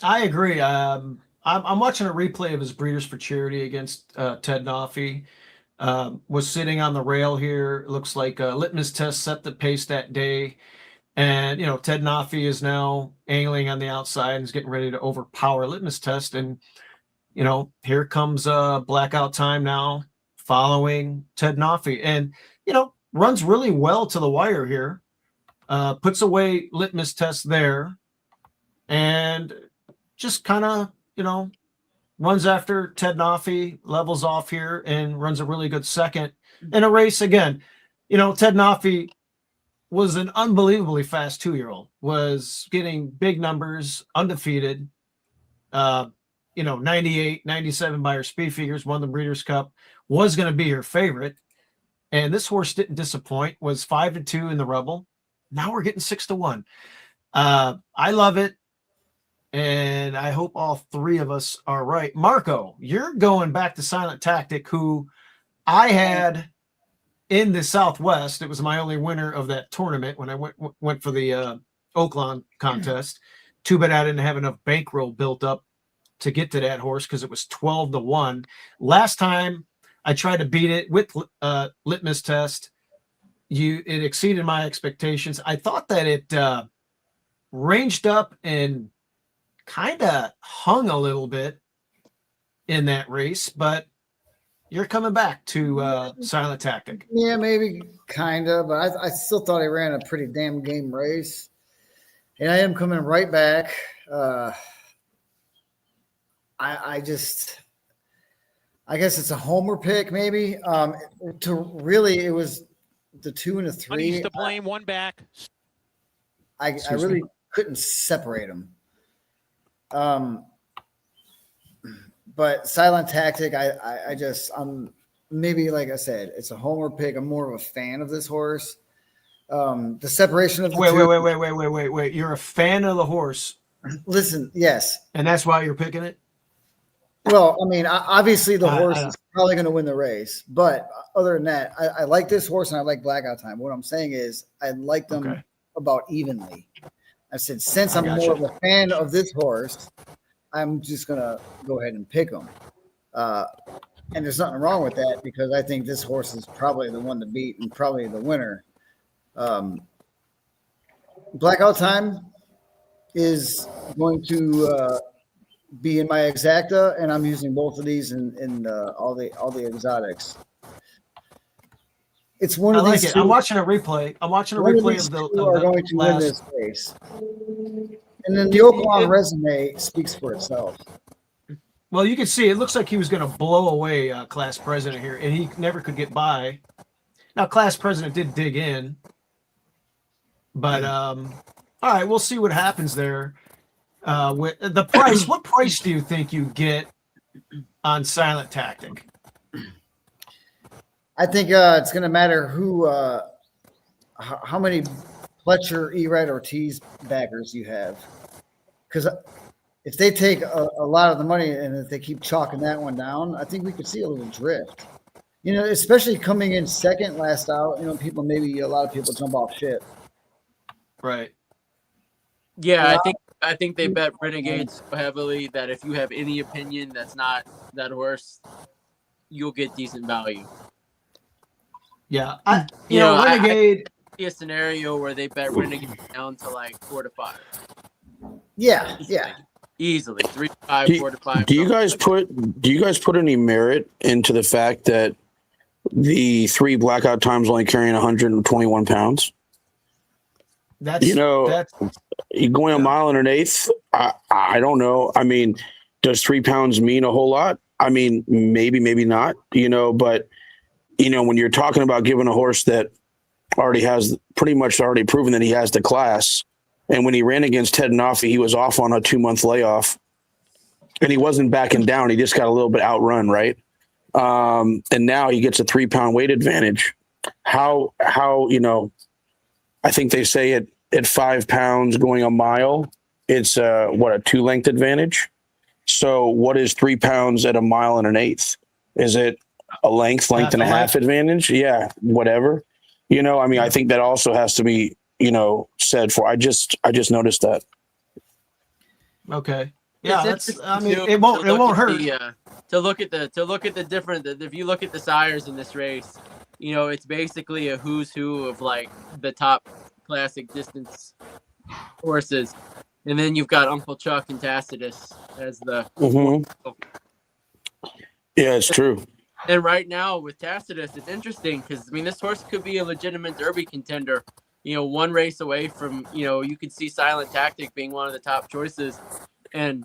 I agree. I'm watching a replay of his Breeders for Charity against Ted Noffey. Was sitting on the rail here. Looks like a litmus test set the pace that day. And, you know, Ted Noffey is now angling on the outside and is getting ready to overpower litmus test. And, you know, here comes Blackout Time now following Ted Noffey. And, you know, runs really well to the wire here. Puts away litmus test there. And just kind of, you know, runs after Ted Noffey, levels off here, and runs a really good second in a race. Again, you know, Ted Noffey was an unbelievably fast 2-year-old, was getting big numbers, undefeated, you know, 98, 97 by her speed figures, won the Breeders' Cup, was going to be her favorite. And this horse didn't disappoint, was 5-2 in the Rebel. Now we're getting 6-1. I love it. And I hope all three of us are right. Marco, you're going back to Silent Tactic, who I had in the Southwest. It was my only winner of that tournament when I went for the Oaklawn contest. Too bad I didn't have enough bankroll built up to get to that horse because it was 12-1. Last time I tried to beat it with litmus test, it exceeded my expectations. I thought that it ranged up and kind of hung a little bit in that race, but you're coming back to Silent Tactic. Yeah, maybe kind of, but I still thought he ran a pretty damn game race. And I am coming right back. I guess it's a homer pick, maybe. It was the 2 and the 3. Money's to blame, one back. I really couldn't separate them. But Silent Tactic, I'm maybe, like I said, it's a homer pick. I'm more of a fan of this horse. The separation of the Wait. You're a fan of the horse. Listen, yes. And that's why you're picking it? Well, I mean, obviously the horse is probably going to win the race. But other than that, I like this horse and I like Blackout Time. What I'm saying is I like them about evenly. I said, since I'm more of a fan of this horse, I'm just going to go ahead and pick him. And there's nothing wrong with that because I think this horse is probably the one to beat and probably the winner. Blackout Time is going to be in my exacta, and I'm using both of these in all the exotics. It's one of these. I'm watching a replay. I'm watching a replay of the are going to win this race. And then the Oaklawn resume speaks for itself. Well, you can see it looks like he was going to blow away Class President here, and he never could get by. Now, Class President did dig in, but all right, we'll see what happens there. With the price, what price do you think you get on Silent Tactic? I think it's going to matter who, how many Fletcher, E-Ride, Ortiz backers you have. Because if they take a lot of the money and if they keep chalking that one down, I think we could see a little drift. You know, especially coming in second last out, you know, a lot of people jump off shit. Right. Yeah, I think they bet Renegades so heavily that if you have any opinion that's not that horse, you'll get decent value. Yeah. You know, Renegade. I see a scenario where they bet Renegade down to like 4 to 5. Yeah. Easily 3 to 5, 4 to 5. Do you guys put any merit into the fact that the 3 blackout times only carrying 121 pounds? That's going a mile and an eighth. I don't know. I mean, does 3 pounds mean a whole lot? I mean, maybe not. But when you're talking about giving a horse that already has pretty much already proven that he has the class, and when he ran against Ted Nafi, he was off on a 2-month layoff, and he wasn't backing down. He just got a little bit outrun, right? And now he gets a 3-pound weight advantage. How I think they say at 5 pounds going a mile, it's a 2-length advantage. So what is 3 pounds at a mile and an eighth? Is it a length and a half advantage? Yeah, whatever. I think that also has to be, said for. I just noticed that. Okay. Yeah, it won't hurt. To look at the different. If you look at the sires in this race, it's basically a who's who of like the top classic distance horses, and then you've got Uncle Chuck and Tacitus as the. Mm-hmm. Yeah, it's true. And right now with Tacitus, it's interesting because this horse could be a legitimate Derby contender. One race away from you could see Silent Tactic being one of the top choices, and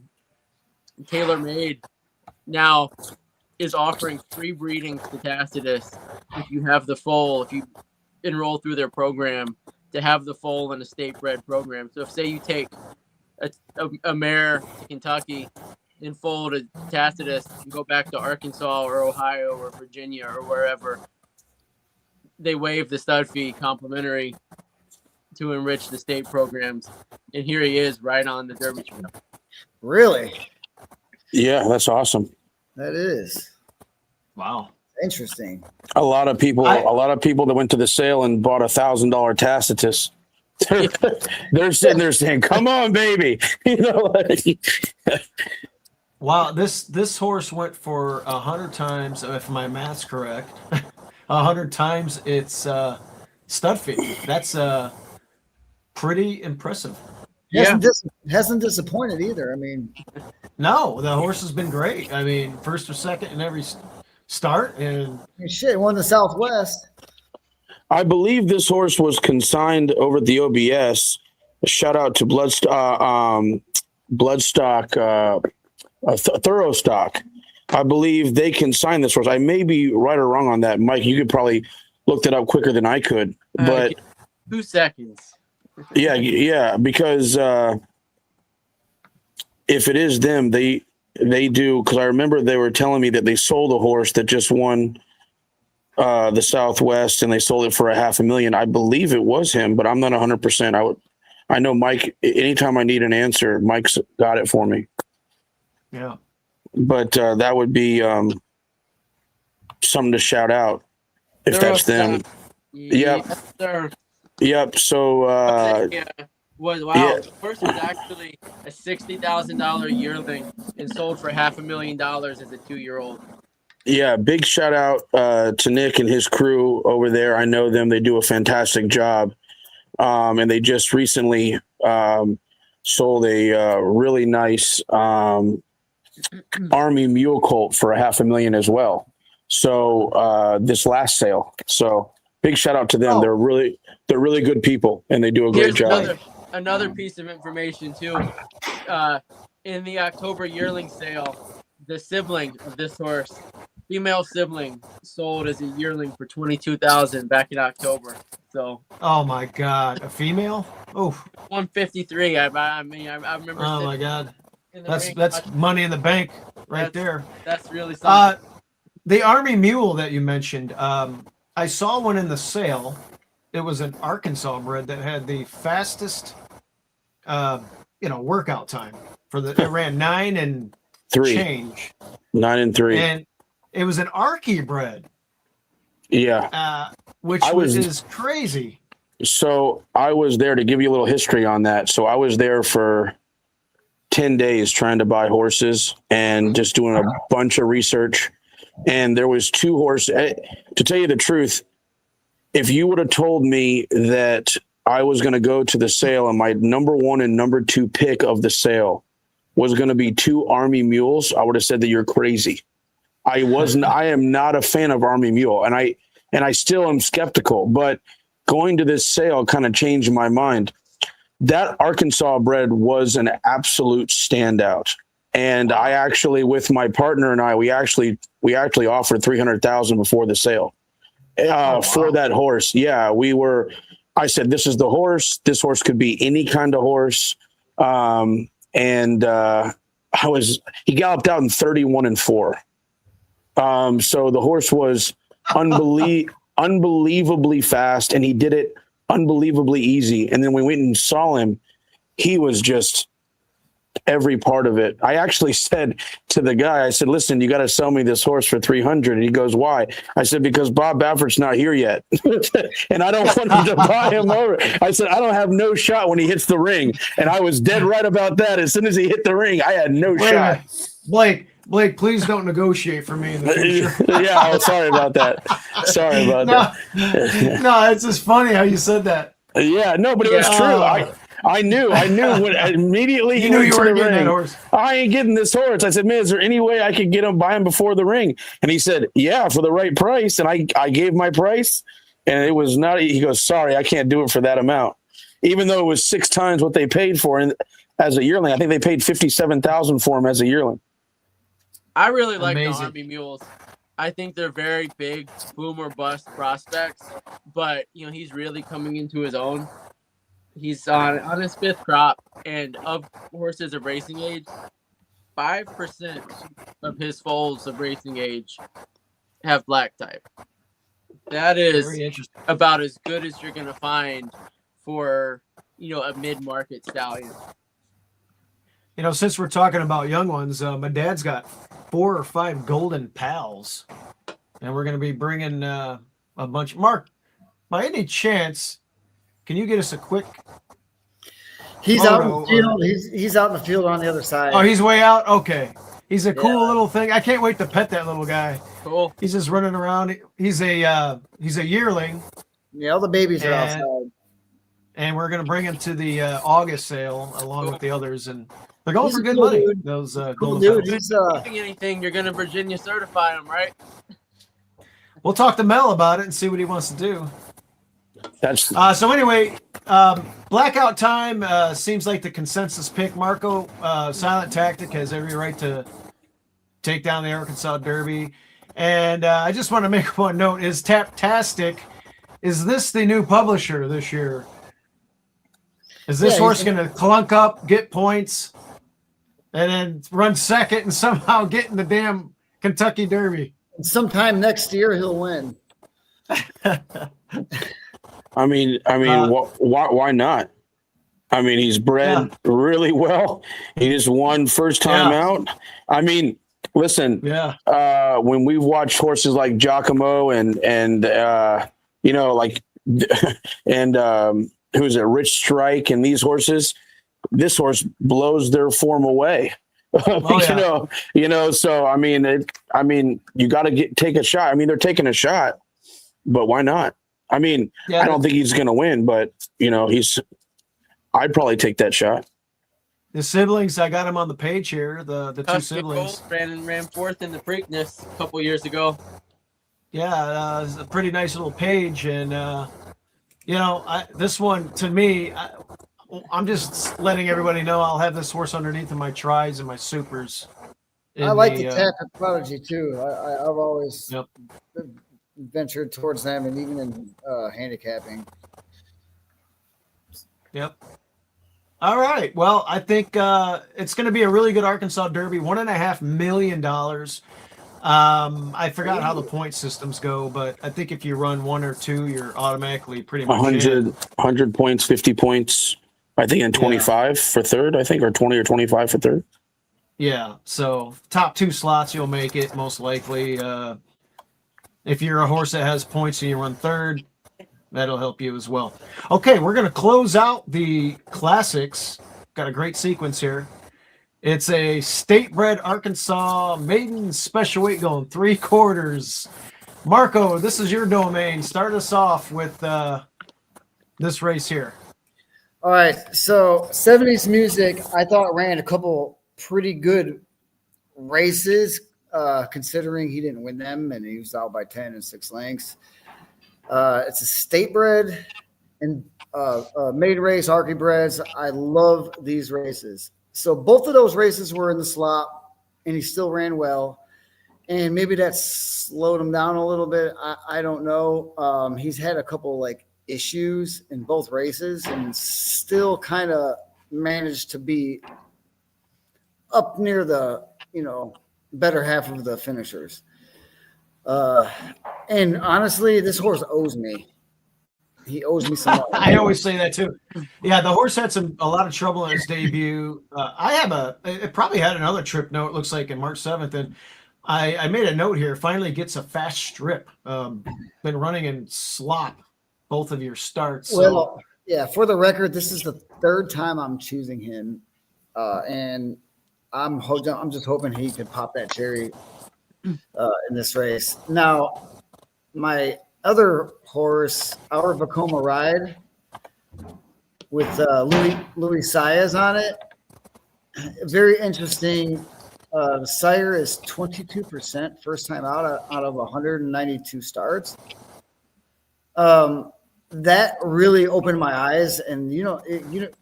Tailor Made now is offering free breedings to Tacitus if you have the foal, if you enroll through their program, to have the foal in a state bred program. So if say you take a mare to Kentucky and foal to Tacitus and go back to Arkansas or Ohio or Virginia or wherever, they waive the stud fee complimentary to enrich the state programs. And here he is right on the Derby trail. Really? Yeah, that's awesome. That is. Wow. Interesting. A lot of people that went to the sale and bought $1,000 Tacitus. They're sitting there saying, "Come on, baby!" Wow, this horse went for 100 times, if my math's correct. 100 times its stud fee. That's pretty impressive. Hasn't disappointed either. No, the horse has been great. First or second in every start, and shit, won the Southwest. I believe this horse was consigned over at the OBS. A shout out to Bloodstock, Thorough Stock. I believe they consigned this horse. I may be right or wrong on that. Mike, you could probably look that up quicker than I could. But 2 seconds. Yeah, because if it is them, they do. Because I remember they were telling me that they sold a horse that just won the Southwest, and they sold it for $500,000. I believe it was him, but I'm not 100%. I know Mike. Anytime I need an answer, Mike's got it for me. Yeah, but that would be something to shout out if that's them. Yep. Yes, sir. Yep. So First was actually a $60,000 yearling and sold for $500,000 as a 2-year-old. Yeah, big shout out to Nick and his crew over there. I know them; they do a fantastic job, and they just recently sold a really nice Army mule colt for $500,000 as well. So this last sale. So big shout out to them. They're really good people, and they do a great job. Another piece of information too. In the October yearling sale, the sibling of this horse female sibling sold as a yearling for 22,000 back in October. So Oh my God, a female? Oh, 153. I mean, I remember. oh sitting my God, in the that's ring that's watching- money in the bank right that's- there. That's really something. The Army Mule that you mentioned, I saw one in the sale. It was an Arkansas bred that had the fastest, workout time for the. It ran 9 and 3, change, 9 and 3. and it was an Arky bred, Yeah. which is crazy. So I was there to give you a little history on that. So I was there for 10 days trying to buy horses and just doing a bunch of research. And there was 2 horses. To tell you the truth, if you would have told me that I was going to go to the sale and my number 1 and number 2 pick of the sale was going to be 2 Army mules, I would have said that you're crazy. I am not a fan of Army mule, and I still am skeptical, but going to this sale kind of changed my mind. That Arkansas bred was an absolute standout. And I actually, with my partner and I, we actually offered 300,000 before the sale for that horse. Yeah, I said, this is the horse. This horse could be any kind of horse. He galloped out in 31 and 4. So the horse was unbelievably fast, and he did it unbelievably easy. And then we went and saw him. He was just every part of it. I actually said to the guy, I said, listen, you got to sell me this horse for 300. And he goes, why? I said, because Bob Baffert's not here yet. And I don't want him to buy him over. I said, I don't have no shot when he hits the ring. And I was dead right about that. As soon as he hit the ring, I had no shot. Blake, please don't negotiate for me in the future. Yeah, sorry about that. Sorry about that. No, it's just funny how you said that. Yeah, no, but it was true. I knew when immediately you knew you were getting that horse. I ain't getting this horse. I said, man, is there any way I could buy him before the ring? And he said, yeah, for the right price. And I gave my price, and it was not. He goes, sorry, I can't do it for that amount, even though it was 6 times what they paid for him as a yearling. I think they paid 57,000 for him as a yearling. I really like the Amazing. Army mules. I think they're very big, boom or bust prospects, but he's really coming into his own. He's on his 5th crop, and of horses of racing age, 5% of his foals of racing age have black type. That is Very interesting. about as good as you're going to find for a mid-market stallion. Since we're talking about young ones, my dad's got 4 or 5 golden pals, and we're going to be bringing a bunch. Mark, by any chance, can you get us a quick? He's out in the field. He's out in the field on the other side. Oh, he's way out. Okay, he's a cool little thing. I can't wait to pet that little guy. Cool. He's just running around. He's a yearling. Yeah, all the babies are outside. And we're going to bring him to the August sale along with the others, and they're going for good cool money. dude. Those Cool golden dude. pals. He's Anything, you're going to Virginia certify him, right? We'll talk to Mel about it and see what he wants to do. That's So anyway, Blackout Time seems like the consensus pick. Marco, Silent Tactic has every right to take down the Arkansas Derby. And I just want to make one note. Is Taptastic, is this the new publisher this year? Is this horse going to clunk up, get points, and then run second and somehow get in the damn Kentucky Derby? sometime next year he'll win. I mean, why not? I mean, he's bred really well. He just won first time out. I mean, listen, when we've watched horses like Giacomo and who's it, Rich Strike, and these horses, this horse blows their form away. So I mean, you got to take a shot. I mean, they're taking a shot, but why not? I mean, I don't think he's going to win, but I'd probably take that shot. The siblings, I got him on the page here. The two siblings ran fourth in the Preakness a couple years ago. Yeah, it's a pretty nice little page, and this one to me, I'm just letting everybody know I'll have this horse underneath of my tries and my supers I like the Tapper Prodigy too. I've always Yep. ventured towards them, and even in handicapping. Yep. All right. Well, I think it's going to be a really good Arkansas Derby. $1.5 million. I forgot how the point systems go, but I think if you run 1 or 2, you're automatically pretty much 100 points, 50 points. I think, and 25 for third. I think, or 20 or 25 for third. Yeah. So top 2 slots, you'll make it most likely. If you're a horse that has points and you run third, that'll help you as well. Okay, we're going to close out the Classix. Got a great sequence here. It's a state-bred Arkansas maiden special weight going 3/4. Marco, this is your domain. Start us off with this race here. All right, so 70s Music, I thought ran a couple pretty good races, considering he didn't win them and he was out by 10 and 6 lengths. It's a state-bred and maiden race, Arky breds. I love these races. So both of those races were in the slot, and he still ran well. And maybe that slowed him down a little bit. I don't know. He's had a couple issues in both races, and still kind of managed to be up near the better half of the finishers. And honestly, this horse owes me. He owes me some money. I always say that too. Yeah, the horse had a lot of trouble in his debut. It probably had another trip note, it looks like, in March 7th. And I made a note here, finally gets a fast strip. Been running in slop both of your starts. Well, yeah, for the record, this is the 3rd time I'm choosing him. And I'm just hoping he can pop that cherry in this race. Now, my other horse, Our Vacoma Ride, with Louis Saez on it. Very interesting. The sire is 22% first time out of 192 starts. That really opened my eyes, and a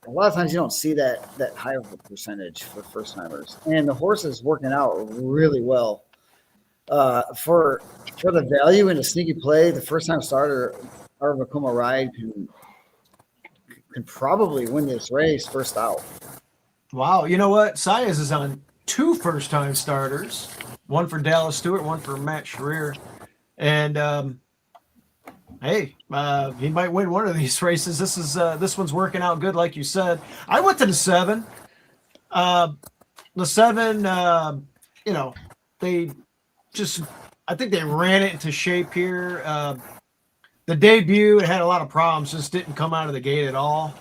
lot of times you don't see that high of a percentage for first timers. And the horse is working out really well. For the value in a sneaky play, the first time starter, Our Vacoma Ride can probably win this race first out. Wow, you know what? Saez is on 2 first-time starters, one for Dallas Stewart, one for Matt Schreer. And hey, he might win one of these races. This one's working out good, like you said. I went to the 7. The 7, I think they ran it into shape here. The debut, it had a lot of problems, just didn't come out of the gate at all.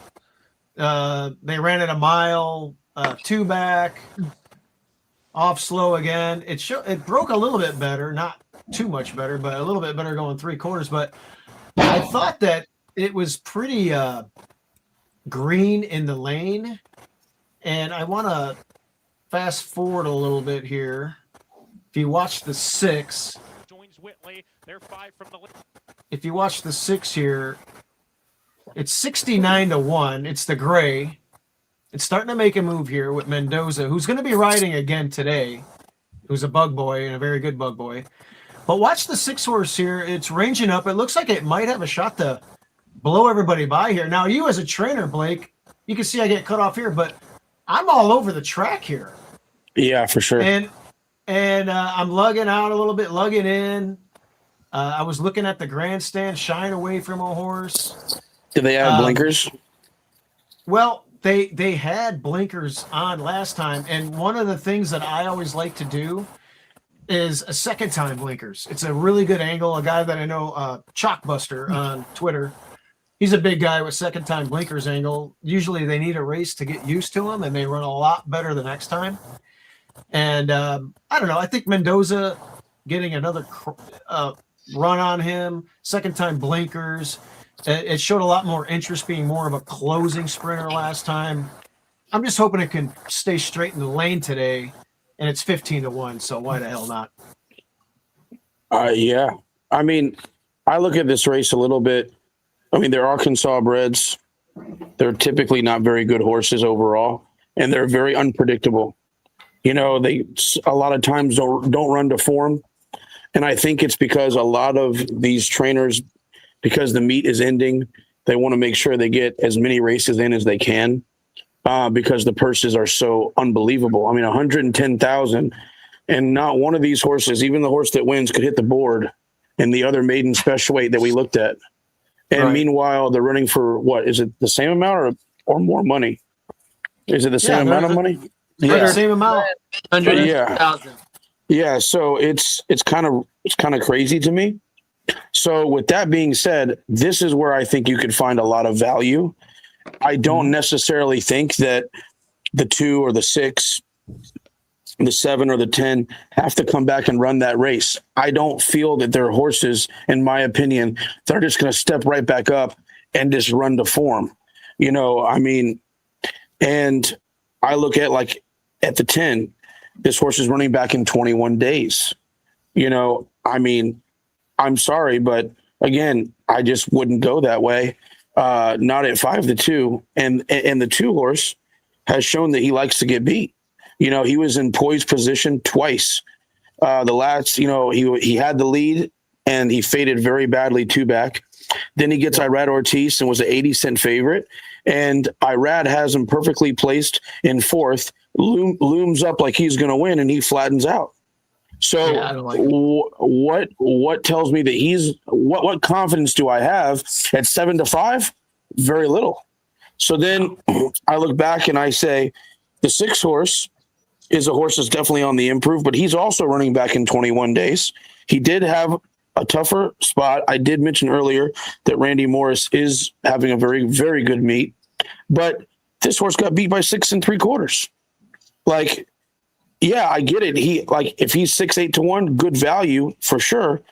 They ran it a mile, 2 back, off slow again. It broke a little bit better, not too much better, but a little bit better going 3/4. But I thought that it was pretty green in the lane, and I want to fast forward a little bit here. If you watch the 6, if you watch the 6 here, it's 69-1. It's the gray. It's starting to make a move here with Mendoza, who's going to be riding again today, who's a bug boy and a very good bug boy. But watch the 6 horse here. It's ranging up. It looks like it might have a shot to blow everybody by here. Now, you as a trainer, Blake, you can see I get cut off here, but I'm all over the track here. Yeah, for sure. And I'm lugging out a little bit, lugging in. I was looking at the grandstand, shying away from a horse. Did they have blinkers? Well, they had blinkers on last time, and one of the things that I always like to do is a second time blinkers. It's a really good angle. A guy that I know, Chalkbuster on Twitter, he's a big guy with second time blinkers angle. Usually they need a race to get used to them, and they run a lot better the next time. And I don't know. I think Mendoza getting another run on him, second time blinkers. It showed a lot more interest, being more of a closing sprinter last time. I'm just hoping it can stay straight in the lane today, and it's 15-1. So why the hell not? Yeah. I mean, I look at this race a little bit. I mean, they're Arkansas breds. They're typically not very good horses overall, and they're very unpredictable. They a lot of times don't run to form. And I think it's because a lot of these trainers, because the meet is ending, they want to make sure they get as many races in as they can, because the purses are so unbelievable. I mean, 110,000, and not one of these horses, even the horse that wins, could hit the board in the other maiden special weight that we looked at. And meanwhile, they're running for what? Is it the same amount or more money? Is it the same amount of money? Yeah, same amount. 100,000. Yeah, so it's kind of crazy to me. So with that being said, this is where I think you could find a lot of value. I don't necessarily think that the 2 or the 6, the 7 or the 10 have to come back and run that race. I don't feel that they're horses, in my opinion, that are just going to step right back up and just run to form. And I look at the 10, this horse is running back in 21 days. I'm sorry, but again, I just wouldn't go that way. Not at 5-2. And the 2 horse has shown that he likes to get beat. He was in poised position twice. The last, he had the lead and he faded very badly 2 back. Then he gets Irad Ortiz and was an 80-cent favorite. And Irad has him perfectly placed in 4th, looms up like he's going to win, and he flattens out. So what tells me that what confidence do I have at 7-5? Very little. So then I look back and I say the 6 horse is a horse that's definitely on the improve, but he's also running back in 21 days. He did have a tougher spot. I did mention earlier that Randy Morris is having a very, very good meet, but this horse got beat by 6 3/4. Yeah, I get it. If he's 6-8-1, good value for sure.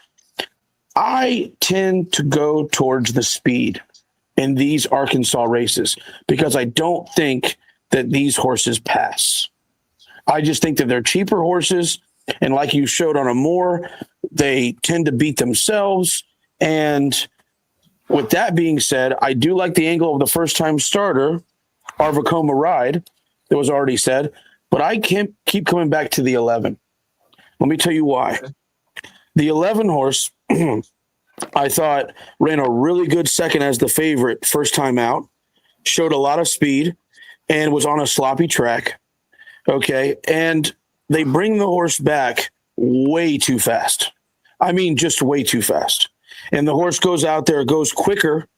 I tend to go towards the speed in these Arkansas races because I don't think that these horses pass. I just think that they're cheaper horses. And like you showed on a Moore, they tend to beat themselves. And with that being said, I do like the angle of the first-time starter, Arvacoma Ride, that was already said. But I can't keep coming back to the 11. Let me tell you why. The 11 horse, I thought, ran a really good second as the favorite first time out, showed a lot of speed, and was on a sloppy track. Okay, and they bring the horse back way too fast. I mean, just way too fast. And the horse goes out there, goes quicker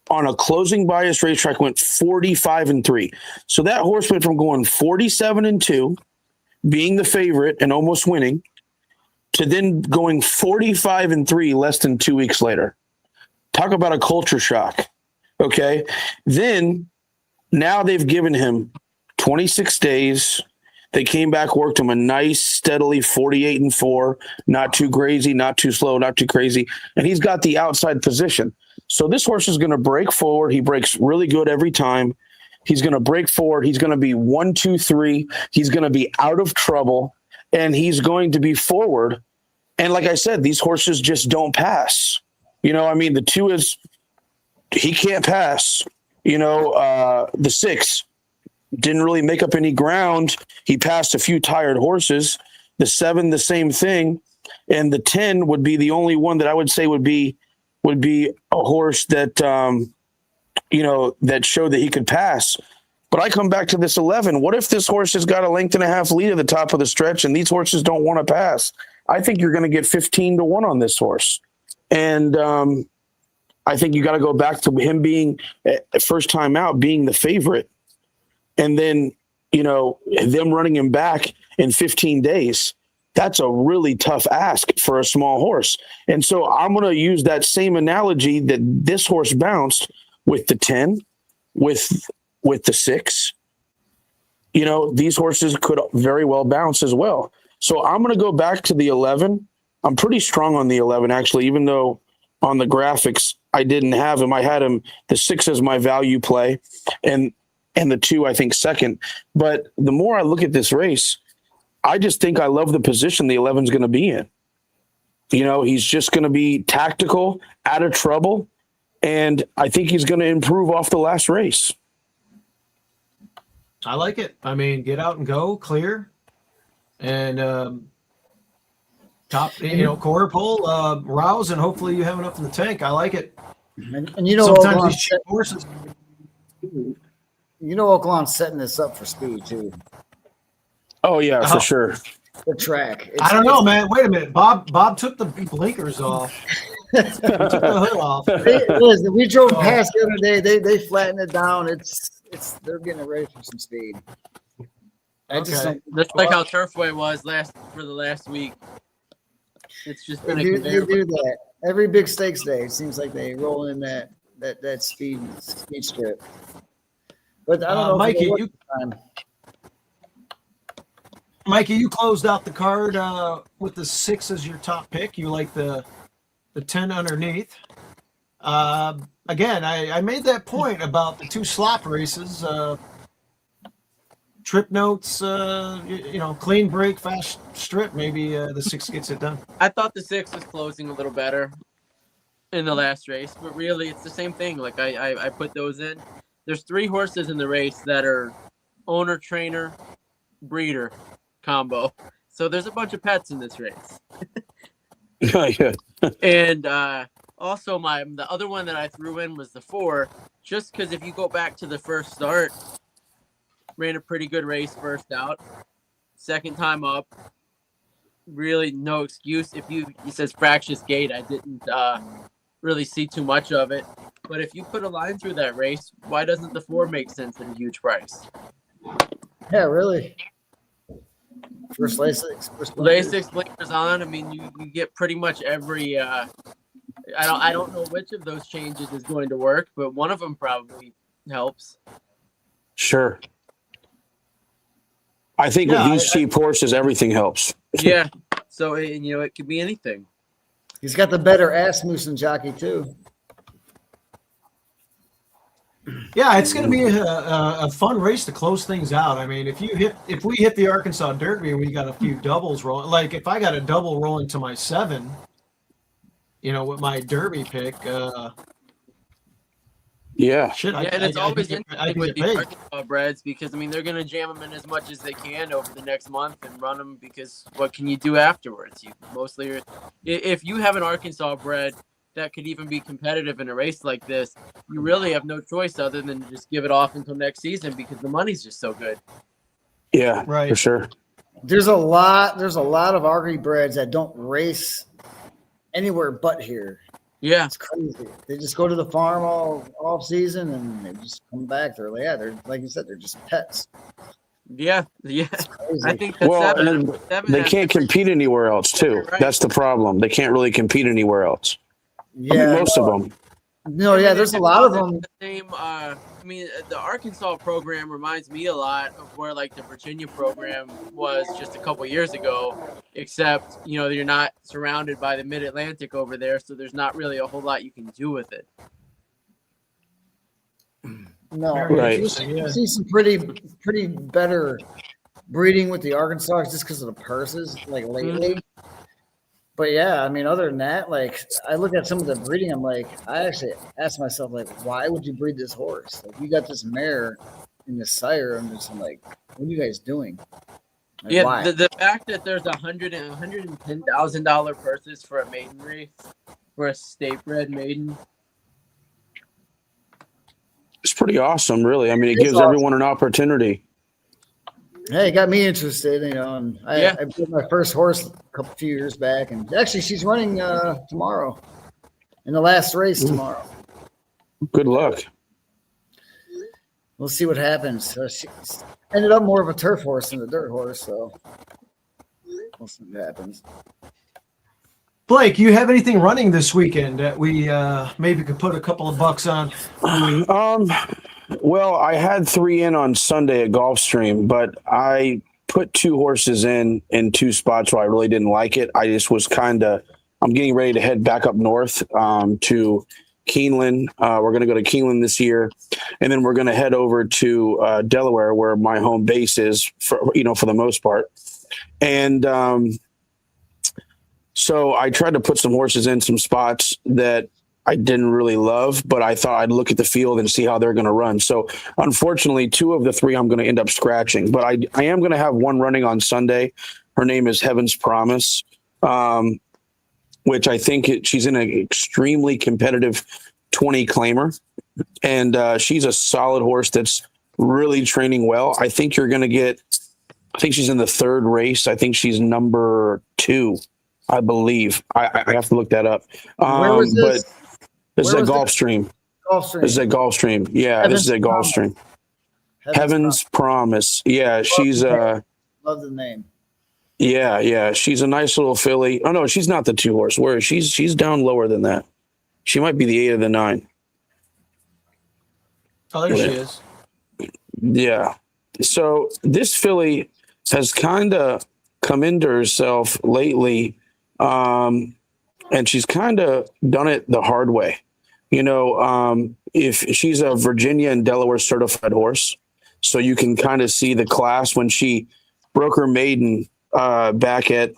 on a closing bias racetrack, went 45-3. So that horse went from going 47-2, being the favorite and almost winning, to then going 45-3 less than 2 weeks later. Talk about a culture shock. Okay. Then now they've given him 26 days. They came back, worked him a nice, steadily 48-4, not too crazy, not too slow, not too crazy. And he's got the outside position. So this horse is going to break forward. He breaks really good every time. He's going to break forward. He's going to be 1, 2, 3. He's going to be out of trouble, and he's going to be forward. And like I said, these horses just don't pass. The 2 is he can't pass. The 6 didn't really make up any ground. He passed a few tired horses. The 7, the same thing. And the 10 would be the only one that I would say would be a horse that, that showed that he could pass. But I come back to this 11. What if this horse has got a 1.5 length lead at the top of the stretch and these horses don't want to pass? I think you're going to get 15-1 on this horse. And I think you got to go back to him being first time out, being the favorite. And then, them running him back in 15 days. That's a really tough ask for a small horse. And so I'm going to use that same analogy that this horse bounced with the 10, with the 6. These horses could very well bounce as well. So I'm going to go back to the 11. I'm pretty strong on the 11, actually, even though on the graphics I didn't have him. I had him, the 6 as my value play, and the 2, I think, second. But the more I look at this race, I just think I love the position the 11's going to be in. He's just going to be tactical, out of trouble, and I think he's going to improve off the last race. I like it. I mean, get out and go, clear. and quarter pole, rouse, and hopefully you have enough in the tank. I like it. And you know, Sometimes Oaklawn's these cheap horses. Oaklawn's setting this up for speed too. Oh yeah, Oh. for sure. The track. I don't know, man. Wait a minute. Bob took the blinkers off. He took the hood off. Listen, we drove past the other day. They flattened it down. They're getting ready for some speed. Okay. Just like how Turfway was for the last week. It's just been They a do conveyor. that every big stakes day. It seems like they roll in that speed strip. But I don't know, Mikey, you closed out the card with the 6 as your top pick. You like the 10 underneath. Again, I made that point about the 2 slop races. Trip notes, clean break, fast strip. Maybe the 6 gets it done. I thought the 6 was closing a little better in the last race, but really it's the same thing. Like I put those in. There's 3 horses in the race that are owner, trainer, breeder combo. So there's a bunch of pets in this race. Yeah. And also the other one that I threw in was the 4, just because if you go back to the first start, ran a pretty good race first out, second time up, really no excuse. He says fractious gait, I didn't really see too much of it. But if you put a line through that race, why doesn't the 4 make sense at a huge price? Yeah, really. First Classix. Classix blinkers on. I mean, you get pretty much every. I don't know which of those changes is going to work, but one of them probably helps. Sure. I think with these cheap horses, everything helps. Yeah. So it could be anything. He's got the better ass moosing jockey too. Yeah, it's going to be a fun race to close things out. I mean, if we hit the Arkansas Derby and we got a few doubles rolling, like if I got a double rolling to my 7, with my Derby pick, yeah. shit. And it's always I interesting with get the paid. Arkansas breds because they're going to jam them in as much as they can over the next month and run them because what can you do afterwards? You mostly, if you have an Arkansas bred that could even be competitive in a race like this, you really have no choice other than to just give it off until next season because the money's just so good. Yeah, Right. for sure. There's a lot of Argy breds that don't race anywhere but here. Yeah. It's crazy. They just go to the farm all off season and they just come back. They're like you said, they're just pets. Yeah. It's crazy. I think that's Well, seven. and Seven they has can't different- compete anywhere else, too. Right. That's the problem. They can't really compete anywhere else. Yeah, I mean, most of them. No, yeah, there's a lot of them. The same. The Arkansas program reminds me a lot of where like the Virginia program was just a couple years ago, except you're not surrounded by the Mid-Atlantic over there, so there's not really a whole lot you can do with it. No, Right. you see some pretty better breeding with the Arkansas just because of the purses, like lately. But yeah, I mean, other than that, like I look at some of the breeding, I actually ask myself, like, why would you breed this horse? Like, you got this mare and this sire, I'm like, what are you guys doing? Like, Yeah, why? the fact that there's $110,000 purses for a maiden race for a state bred maiden. It's pretty awesome, really. I mean, it It's gives awesome. everyone an opportunity. Hey, it got me interested, and Yeah. I bought my first horse a few years back, and actually she's running tomorrow in the last race tomorrow. Good luck. We'll see what happens. She ended up more of a turf horse than a dirt horse, so we'll see what happens. Blake, you have anything running this weekend that we maybe could put a couple of bucks on? Well, I had 3 in on Sunday at Gulfstream, but I put 2 horses in 2 spots where I really didn't like it. I just was I'm getting ready to head back up north to Keeneland. We're going to go to Keeneland this year, and then we're going to head over to Delaware, where my home base is for the most part. And so I tried to put some horses in some spots that I didn't really love, but I thought I'd look at the field and see how they're going to run. So unfortunately, 2 of the 3 I'm going to end up scratching, but I am going to have one running on Sunday. Her name is Heaven's Promise, which I think she's in an extremely competitive 20 claimer, and she's a solid horse that's really training well. I think you're going to get, I think she's in the 3rd race. I think she's number 2, I believe. I have to look that up. Where was this? But this is a Gulfstream. Gulfstream. This is a Gulfstream. Yeah, this is a Gulfstream. Heaven's Promise. Yeah, she's love the name. Yeah, she's a nice little filly. Oh no, she's not the 2 horse. Where she's down lower than that. She might be the 8 or the 9. Oh, there she is. Yeah. So this filly has kind of come into herself lately, and she's kind of done it the hard way. You know, if she's a Virginia and Delaware certified horse, so you can kind of see the class when she broke her maiden back at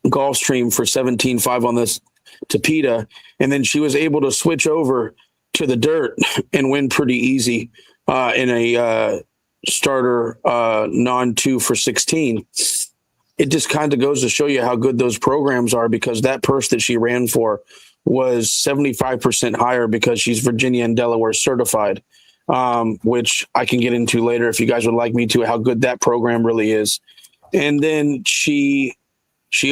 Gulfstream for 17.5 on this Tapeta, and then she was able to switch over to the dirt and win pretty easy in a starter non-2 for 16. It just kind of goes to show you how good those programs are, because that purse that she ran for was 75% higher because she's Virginia and Delaware certified, which I can get into later if you guys would like me to, how good that program really is. And then she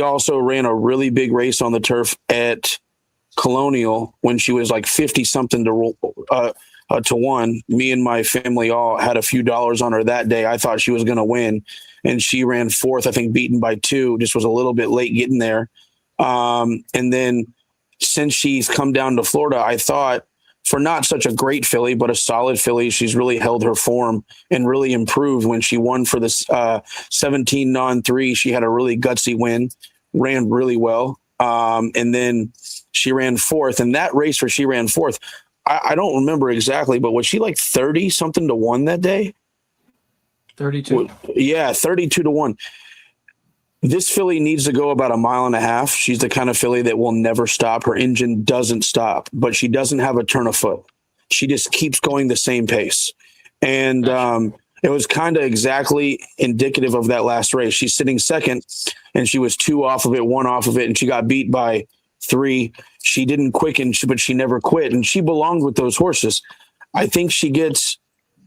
also ran a really big race on the turf at Colonial when she was like 50 something to 1. Me and my family all had a few dollars on her that day. I thought she was going to win, and she ran 4th, I think, beaten by 2, just was a little bit late getting there. And then since she's come down to Florida, I thought, for not such a great filly, but a solid filly, she's really held her form and really improved. When she won for this 17 non-3, she had a really gutsy win, ran really well. And then she ran 4th. And that race where she ran 4th, I don't remember exactly, but was she like 30 something to 1 that day? 32. Yeah, 32 to 1. This filly needs to go about 1.5 miles. She's the kind of filly that will never stop. Her engine doesn't stop, but she doesn't have a turn of foot. She just keeps going the same pace. And it was kind of exactly indicative of that last race. She's sitting 2nd, and she was 2 off of it, 1 off of it, and she got beat by 3. She didn't quicken, but she never quit, and she belonged with those horses. I think she gets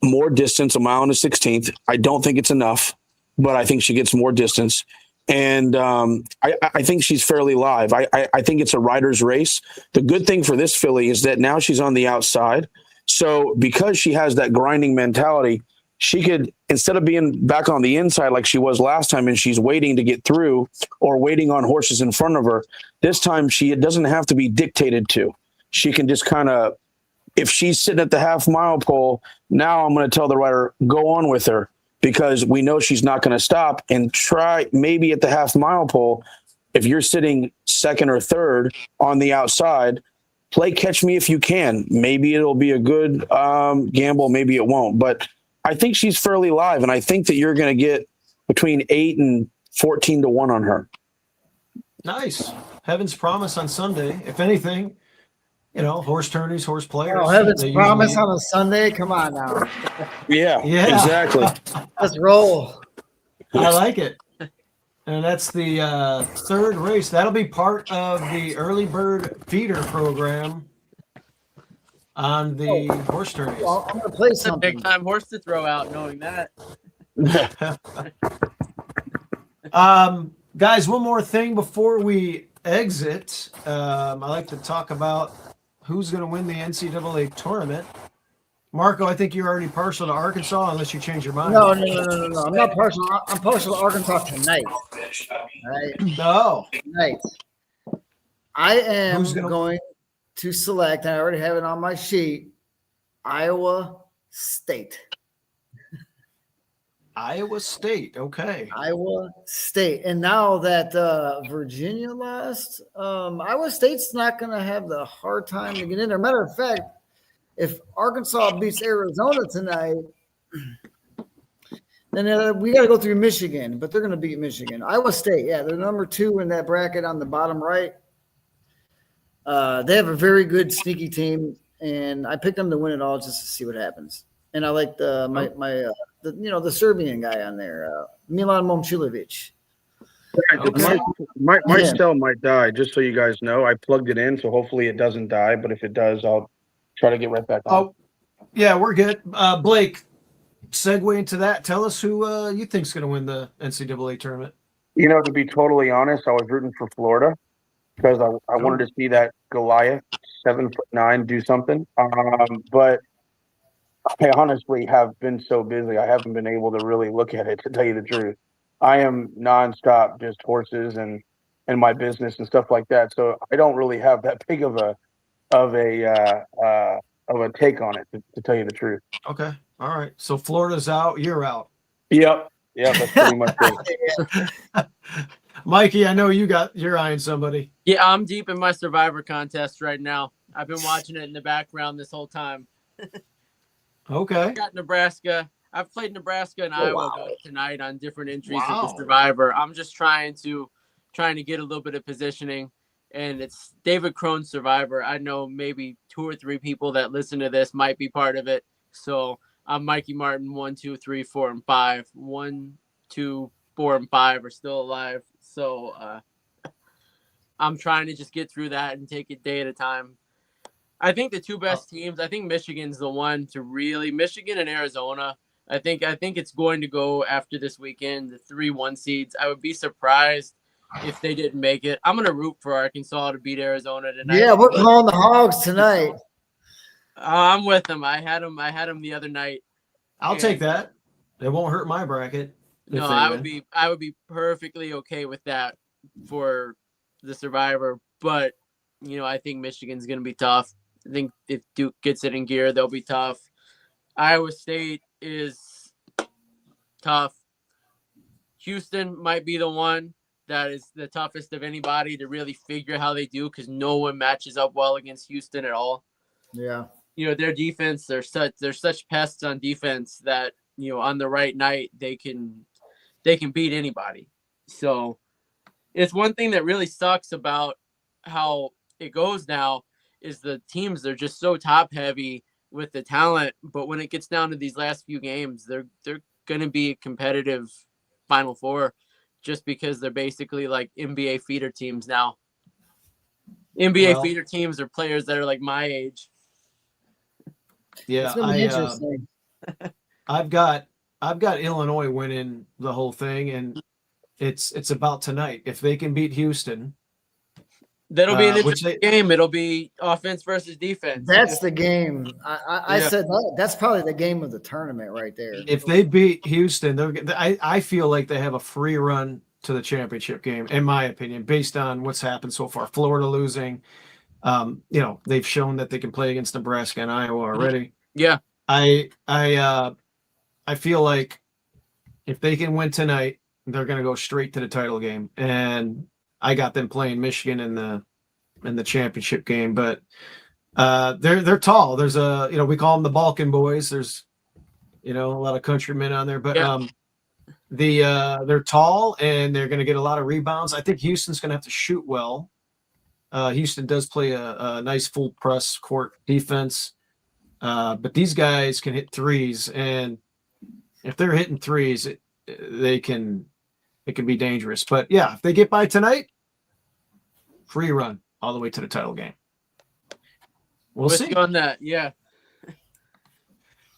more distance, 1 mile and a 16th. I don't think it's enough, but I think she gets more distance. And I think she's fairly live. I think it's a rider's race. The good thing for this filly is that now she's on the outside. So because she has that grinding mentality, she could, instead of being back on the inside like she was last time and she's waiting to get through or waiting on horses in front of her, this time it doesn't have to be dictated to. She can just kind of, if she's sitting at the half-mile pole, now I'm going to tell the rider, go on with her, because we know she's not going to stop, and try maybe at the half-mile pole. If you're sitting 2nd or 3rd on the outside, play catch me if you can. Maybe it'll be a good gamble. Maybe it won't. But I think she's fairly live, and I think that you're going to get between 8 and 14 to 1 on her. Nice. Heaven's Promise on Sunday. If anything, horse tourneys, horse players. Oh, Heaven's Promise on a Sunday? Come on now. Yeah, exactly. Let's roll. I like it. And that's the 3rd race. That'll be part of the early bird feeder program on the horse tourneys. Well, I'm going to play It's a something. big time horse to throw out, knowing that. Guys, one more thing before we exit. I like to talk about who's going to win the NCAA tournament. Marco, I think you're already partial to Arkansas, unless you change your mind. No. I'm not partial. I'm partial to Arkansas tonight. Right? No. Tonight. I am Who's gonna- going to select, and I already have it on my sheet, Iowa State. Iowa State. Okay. Iowa State. And now that Virginia lost, Iowa State's not going to have the hard time to get in there. Matter of fact, if Arkansas beats Arizona tonight, then we got to go through Michigan, but they're going to beat Michigan. Iowa State, yeah, they're number 2 in that bracket on the bottom right. They have a very good sneaky team, and I picked them to win it all just to see what happens. And I like the Serbian guy on there, Milan Momcilovic. Okay. My cell might die, just so you guys know. I plugged it in, so hopefully it doesn't die. But if it does, I'll try to get right back on. Oh, yeah, we're good. Blake, segue into that. Tell us who you think's going to win the NCAA tournament. To be totally honest, I was rooting for Florida because I wanted to see that Goliath 7'9" do something. But I honestly have been so busy, I haven't been able to really look at it, to tell you the truth. I am nonstop just horses and my business and stuff like that. So I don't really have that big of a take on it, to tell you the truth. Okay. All right. So Florida's out. You're out. Yep. Yeah, that's pretty much it. Mikey, I know you're eyeing somebody. Yeah, I'm deep in my Survivor contest right now. I've been watching it in the background this whole time. Okay. I got Nebraska. I've played Nebraska and Iowa tonight on different entries of the Survivor. I'm just trying to get a little bit of positioning, and it's David Crone's Survivor. I know maybe 2 or 3 people that listen to this might be part of it. So I'm Mikey Martin. 1, 2, 3, 4, and 5. 1, 2, 4, and 5 are still alive. So I'm trying to just get through that and take it day at a time. I think the 2 best teams, I think Michigan's the one to really, Michigan and Arizona. I think it's going to go after this weekend, the 3-1 seeds. I would be surprised if they didn't make it. I'm going to root for Arkansas to beat Arizona tonight. Yeah, we're calling the Hogs tonight. I'm with them. I had them the other night. I'll take that. It won't hurt my bracket. No, I would be perfectly okay with that for the Survivor. But, I think Michigan's going to be tough. I think if Duke gets it in gear, they'll be tough. Iowa State is tough. Houston might be the one that is the toughest of anybody to really figure how they do, because no one matches up well against Houston at all. Yeah. Their defense, they're such pests on defense that, on the right night they can beat anybody. So it's one thing that really sucks about how it goes now is the teams, they're just so top heavy with the talent, but when it gets down to these last few games, they're going to be a competitive Final Four, just because they're basically like NBA feeder teams now. Feeder teams are players that are like my age. Yeah, I've got Illinois winning the whole thing, and it's about tonight. If they can beat Houston, that'll be an interesting game. It'll be offense versus defense. That's the game. I said that's probably the game of the tournament right there. If they beat Houston, I feel like they have a free run to the championship game, in my opinion, based on what's happened so far. Florida losing, they've shown that they can play against Nebraska and Iowa already. Yeah, I feel like if they can win tonight, they're going to go straight to the title game, and I got them playing Michigan in the championship game. But they're tall. There's we call them the Balkan boys. There's a lot of countrymen on there, but they're tall and they're going to get a lot of rebounds. I think Houston's going to have to shoot well. Houston does play a nice full press court defense, but these guys can hit threes, and if they're hitting threes, it can be dangerous. But yeah, if they get by tonight, free run all the way to the title game. We'll see on that. Yeah.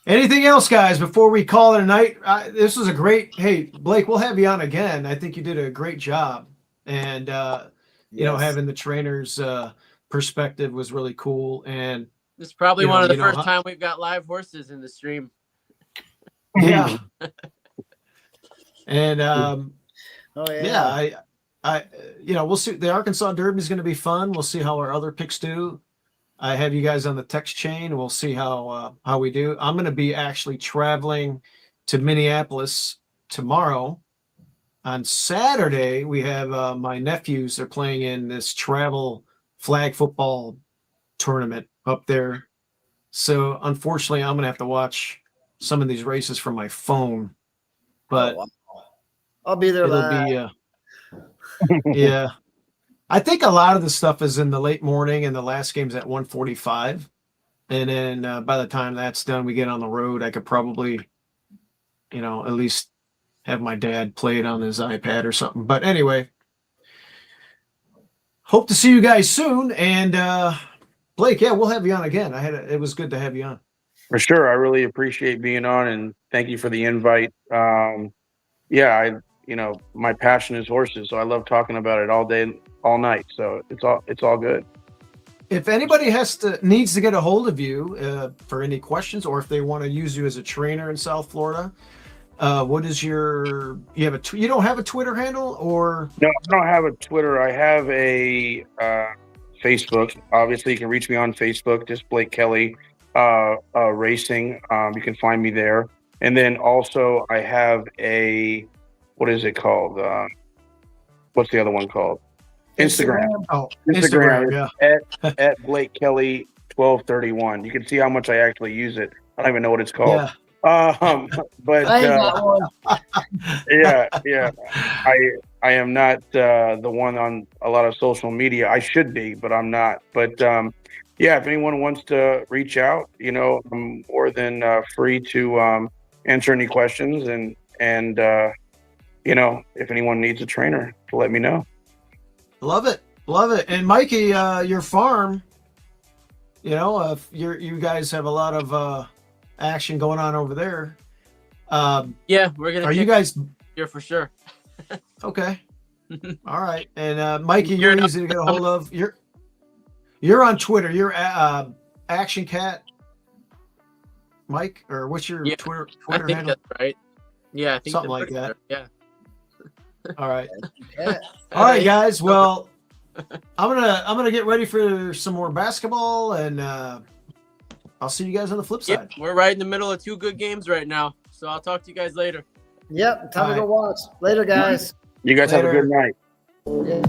Anything else, guys, before we call it a night? This was a great. Hey, Blake, we'll have you on again. I think you did a great job, and having the trainer's perspective was really cool. And this is probably one of the first time we've got live horses in the stream. Yeah. And we'll see. The Arkansas Derby is going to be fun. We'll see how our other picks do. I have you guys on the text chain. We'll see how we do. I'm going to be actually traveling to Minneapolis tomorrow. On Saturday, we have my nephews. They're playing in this travel flag football tournament up there. So unfortunately, I'm going to have to watch some of these races from my phone. But I'll be there. It'll be yeah. I think a lot of the stuff is in the late morning, and the last game's at 1:45. And then by the time that's done, we get on the road. I could probably, at least have my dad play it on his iPad or something. But anyway, hope to see you guys soon. And Blake, yeah, we'll have you on again. It was good to have you on. For sure. I really appreciate being on, and thank you for the invite. Yeah, my passion is horses, so I love talking about it all day, all night. So it's all good. If anybody needs to get a hold of you for any questions, or if they want to use you as a trainer in South Florida, what is you don't have a Twitter handle, or? No, I don't have a Twitter. I have a Facebook. Obviously, you can reach me on Facebook, just Blake Kelly Racing. You can find me there. And then also I have what is it called? What's the other one called? Instagram. Oh, Instagram, yeah. at Blake Kelly 1231. You can see how much I actually use it. I don't even know what it's called. Yeah. But I ain't got one. yeah. I am not the one on a lot of social media. I should be, but I'm not. But yeah, if anyone wants to reach out, I'm more than free to answer any questions, and if anyone needs a trainer, to let me know. Love it. And Mikey, your farm, if you guys have a lot of action going on over there. Yeah, we're gonna. Are you guys here for sure? Okay. All right. And Mikey, you're easy to get a hold of. You're on Twitter. You're Action Cat Mike, or what's your Twitter I think handle? that's right. Yeah, I think Something like that. Yeah. All right. Yeah. All right, guys. Well, I'm gonna get ready for some more basketball, and I'll see you guys on the flip side. We're right in the middle of 2 good games right now, so I'll talk to you guys later. Yep. Time to go watch. Later, guys. You guys have a good night. Yeah.